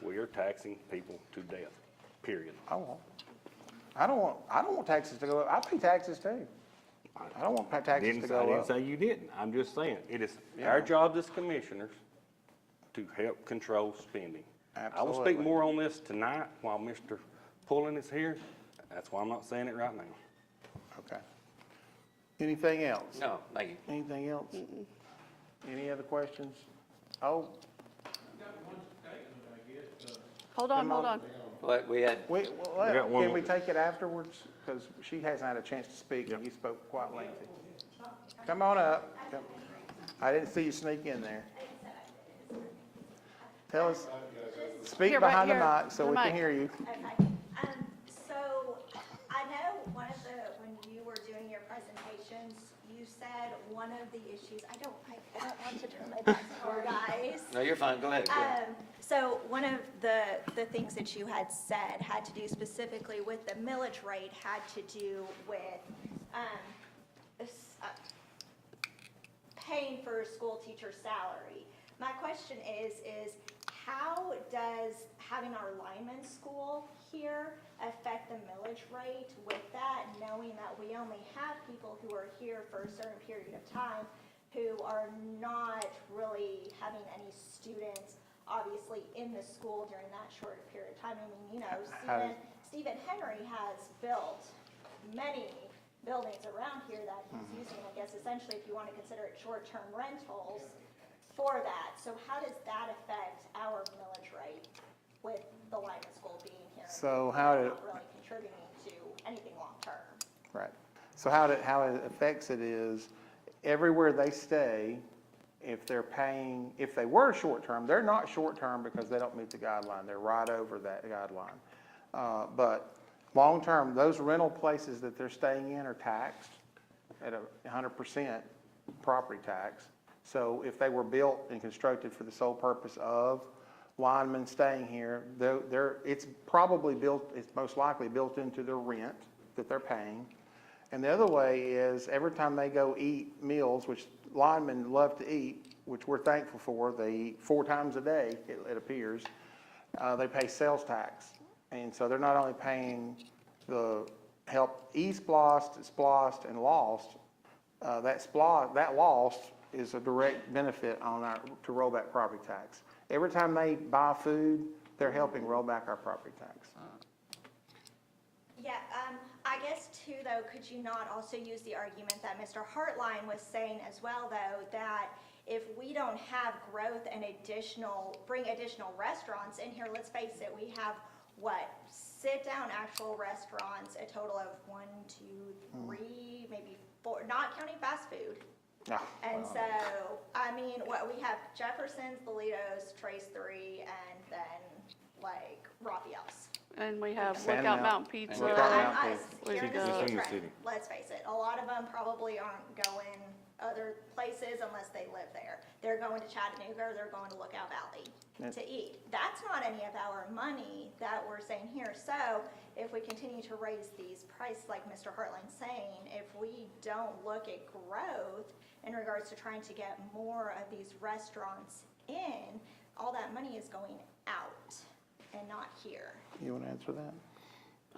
we are taxing people to death, period. I don't want taxes to go up. I pay taxes too. I don't want taxes to I go didn't up. say you didn't. I'm just saying, it is our job as commissioners to help control spending. I will speak Absolutely. more on this tonight while Mr. Pullen is here. That's why I'm not saying it right now. Okay. Anything else? No, thank you. Anything else? Any other questions? Oh, Hold on, hold on. But we had, got one can more. we take it afterwards? Because she hasn't had a chance to speak, and you spoke quite lengthy. Come on up. Come. I didn't see you sneak in there. Tell us, speak Here, right behind the here, mic so the we can mic. hear you. Okay, so I know when you were doing your presentations, you said one of the issues, I don't want to turn my back for guys. no, you're fine, go ahead. Go ahead. So one of the things that you had said had to do specifically with the millage rate, had to do with paying for a school teacher's salary. My question is how does having our lineman school here affect the millage rate with that, knowing that we only have people who are here for a certain period of time who are not really having any students obviously in the school during that short period of time? I mean, you know, Stephen Henry has built many buildings around here that he's using, I guess, essentially, if you want to consider it short-term rentals for that. So how does that affect our millage rate with the Lyman School being here? So how and did- not really contributing to anything long-term? Right. So how it affects it is, everywhere they stay, if they're paying, if they were short-term, they're not short-term because they don't meet the guideline. They're right over that guideline. But long-term, those rental places that they're staying in are taxed at 100% property tax. So if they were built and constructed for the sole purpose of linemen staying here, it's probably built, it's most likely built into their rent that they're paying. And the other way is, every time they go eat meals, which linemen love to eat, which we're thankful for, they eat 4 times a day, it appears, they pay sales tax. And so they're not only paying the help E-splost, splost, and lost, that lost is a direct benefit to roll back property tax. Every time they buy food, they're helping roll back our property tax. Yeah, I guess too, though, could you not also use the argument that Mr. Hartline was saying as well, though, that if we don't have growth and bring additional restaurants in here, let's face it, we have, sit-down actual restaurants, a total of 1, 2, 3, maybe 4, not counting fast food. Ah, And well, so, I mean, we have Jefferson's, Doritos, Trace 3, and then, Raphael's. And we have Sand Lookout Mountain. Mountain Pizza. Lookout I'm Mountain. us There here you in go. the Just city, in the right? city. Let's face it, a lot of them probably aren't going other places unless they live there. They're going to Chattanooga, or they're going to Lookout Valley to eat. That's not any of our money that we're saying here. So if we continue to raise these prices, like Mr. Hartline's saying, if we don't look at growth in regards to trying to get more of these restaurants in, all that money is going out and not here. You want to answer that?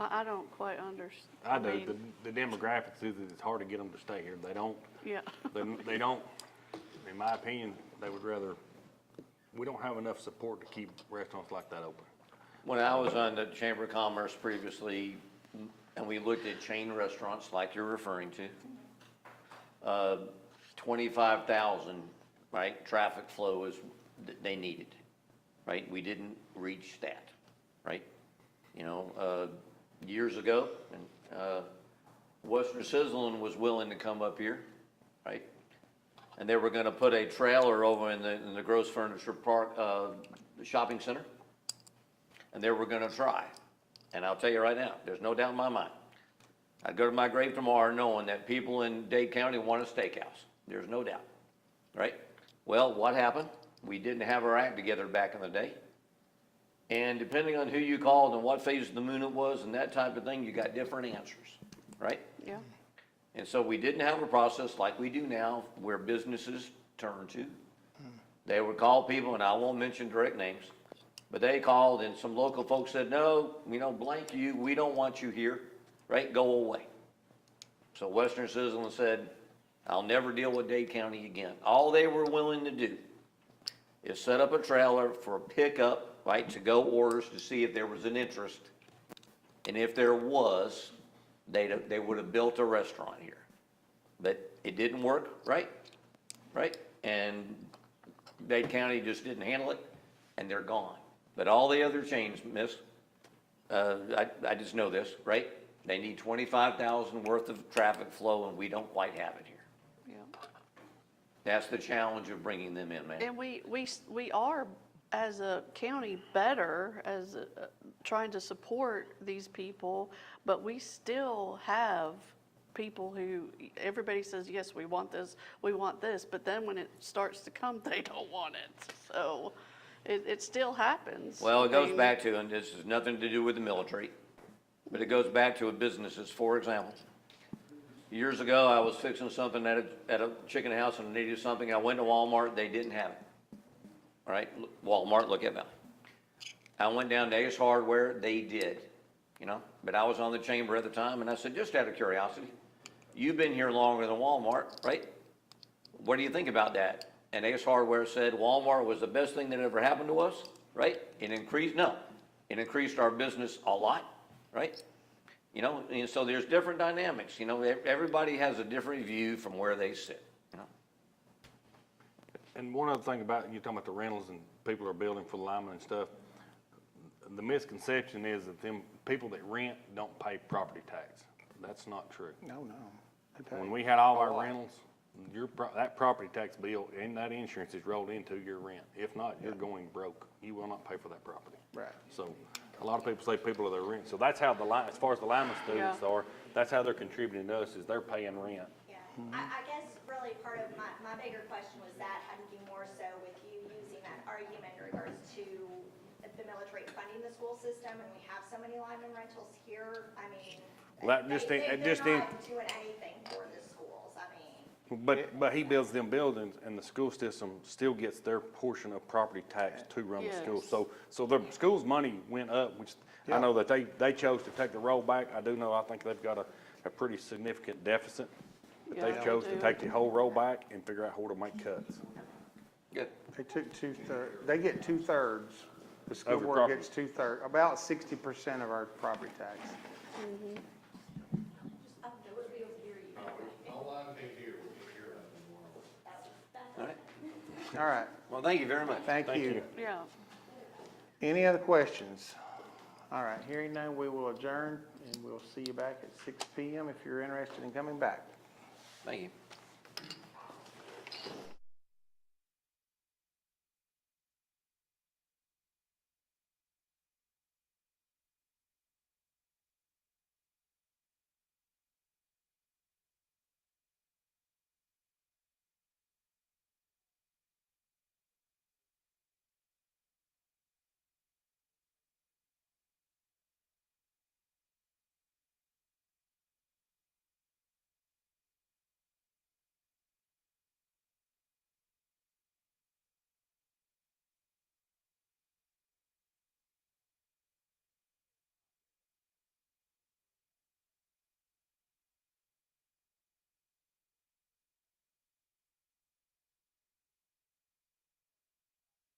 I don't quite understand. I do. The demographics is it's hard to get them to stay here. They don't, Yeah. they don't, in my opinion, they would rather, we don't have enough support to keep restaurants like that open. When I was on the Chamber of Commerce previously, and we looked at chain restaurants like you're referring to, 25,000, right, traffic flow is, they needed, right? We didn't reach that, right? Years ago, and Western Sizzlin was willing to come up here, right? And they were gonna put a trailer over in the Gross Furniture Park, the shopping center. And they were gonna try. And I'll tell you right now, there's no doubt in my mind. I'd go to my grave tomorrow knowing that people in Dade County want a steakhouse. There's no doubt, right? Well, what happened? We didn't have our act together back in the day. And depending on who you called and what phase of the moon it was and that type of thing, you got different answers, right? Yeah. And so we didn't have a process like we do now where businesses turn to. They would call people, and I won't mention direct names, but they called and some local folks said, no, blank you, we don't want you here, right? Go away. So Western Sizzlin said, I'll never deal with Dade County again. All they were willing to do is set up a trailer for pickup, right, to go orders to see if there was an interest. And if there was, they would have built a restaurant here. But it didn't work, right? Right? And Dade County just didn't handle it, and they're gone. But all the other chains, miss, I just know this, right? They need 25,000 worth of traffic flow, and we don't quite have it here. Yeah. That's the challenge of bringing them in, man. And we are, as a county, better as trying to support these people, but we still have people who, everybody says, yes, we want this, but then when it starts to come, they don't want it. So it still happens. Well, it I goes mean, back to, and this has nothing to do with the military, but it goes back to businesses. For example, years ago, I was fixing something at a chicken house and needed something. I went to Walmart, they didn't have it. All right, Walmart, look at that. I went down to Ace Hardware, they did, but I was on the chamber at the time, and I said, just out of curiosity, you've been here longer than Walmart, right? What do you think about that? And Ace Hardware said Walmart was the best thing that ever happened to us, right? It increased our business a lot, right? You know, and so there's different dynamics, you know, everybody has a different view from where they sit, you know? And one other thing about, you talking about the rentals and people are building for the linemen and stuff, the misconception is that them people that rent don't pay property tax. That's not true. No. They pay. When we had all our rentals, that property tax bill and that insurance is rolled into your rent. If not, you're going broke. You will not pay for that property. Right. So a lot of people say people are their rent. So that's how as far as the lineman students are, that's how they're contributing to us, is they're paying rent. Yeah, I guess really part of my bigger question was that had to do more so with you using that argument in regards to the millage rate funding the school system, and we have so many lineman rentals here, I mean, Well, that just they're ain't- just ain't- not doing anything for the schools, I mean. But he builds them buildings and the school system still gets their portion of property tax to run the school. Yes. So the school's money went up, which I know that they chose to take the rollback. I do know, I think they've got a pretty significant deficit. But Yeah, they they chose to do. take the whole rollback and figure out how to make cuts. Good. They took they get 2/3. The school Over board property. gets 2/3, about 60% of our property tax. All right, All right, well, thank you very much. thank you. Yeah. Any other questions? All right, hearing none, we will adjourn, and we'll see you back at 6 PM if you're interested in coming back. Thank you.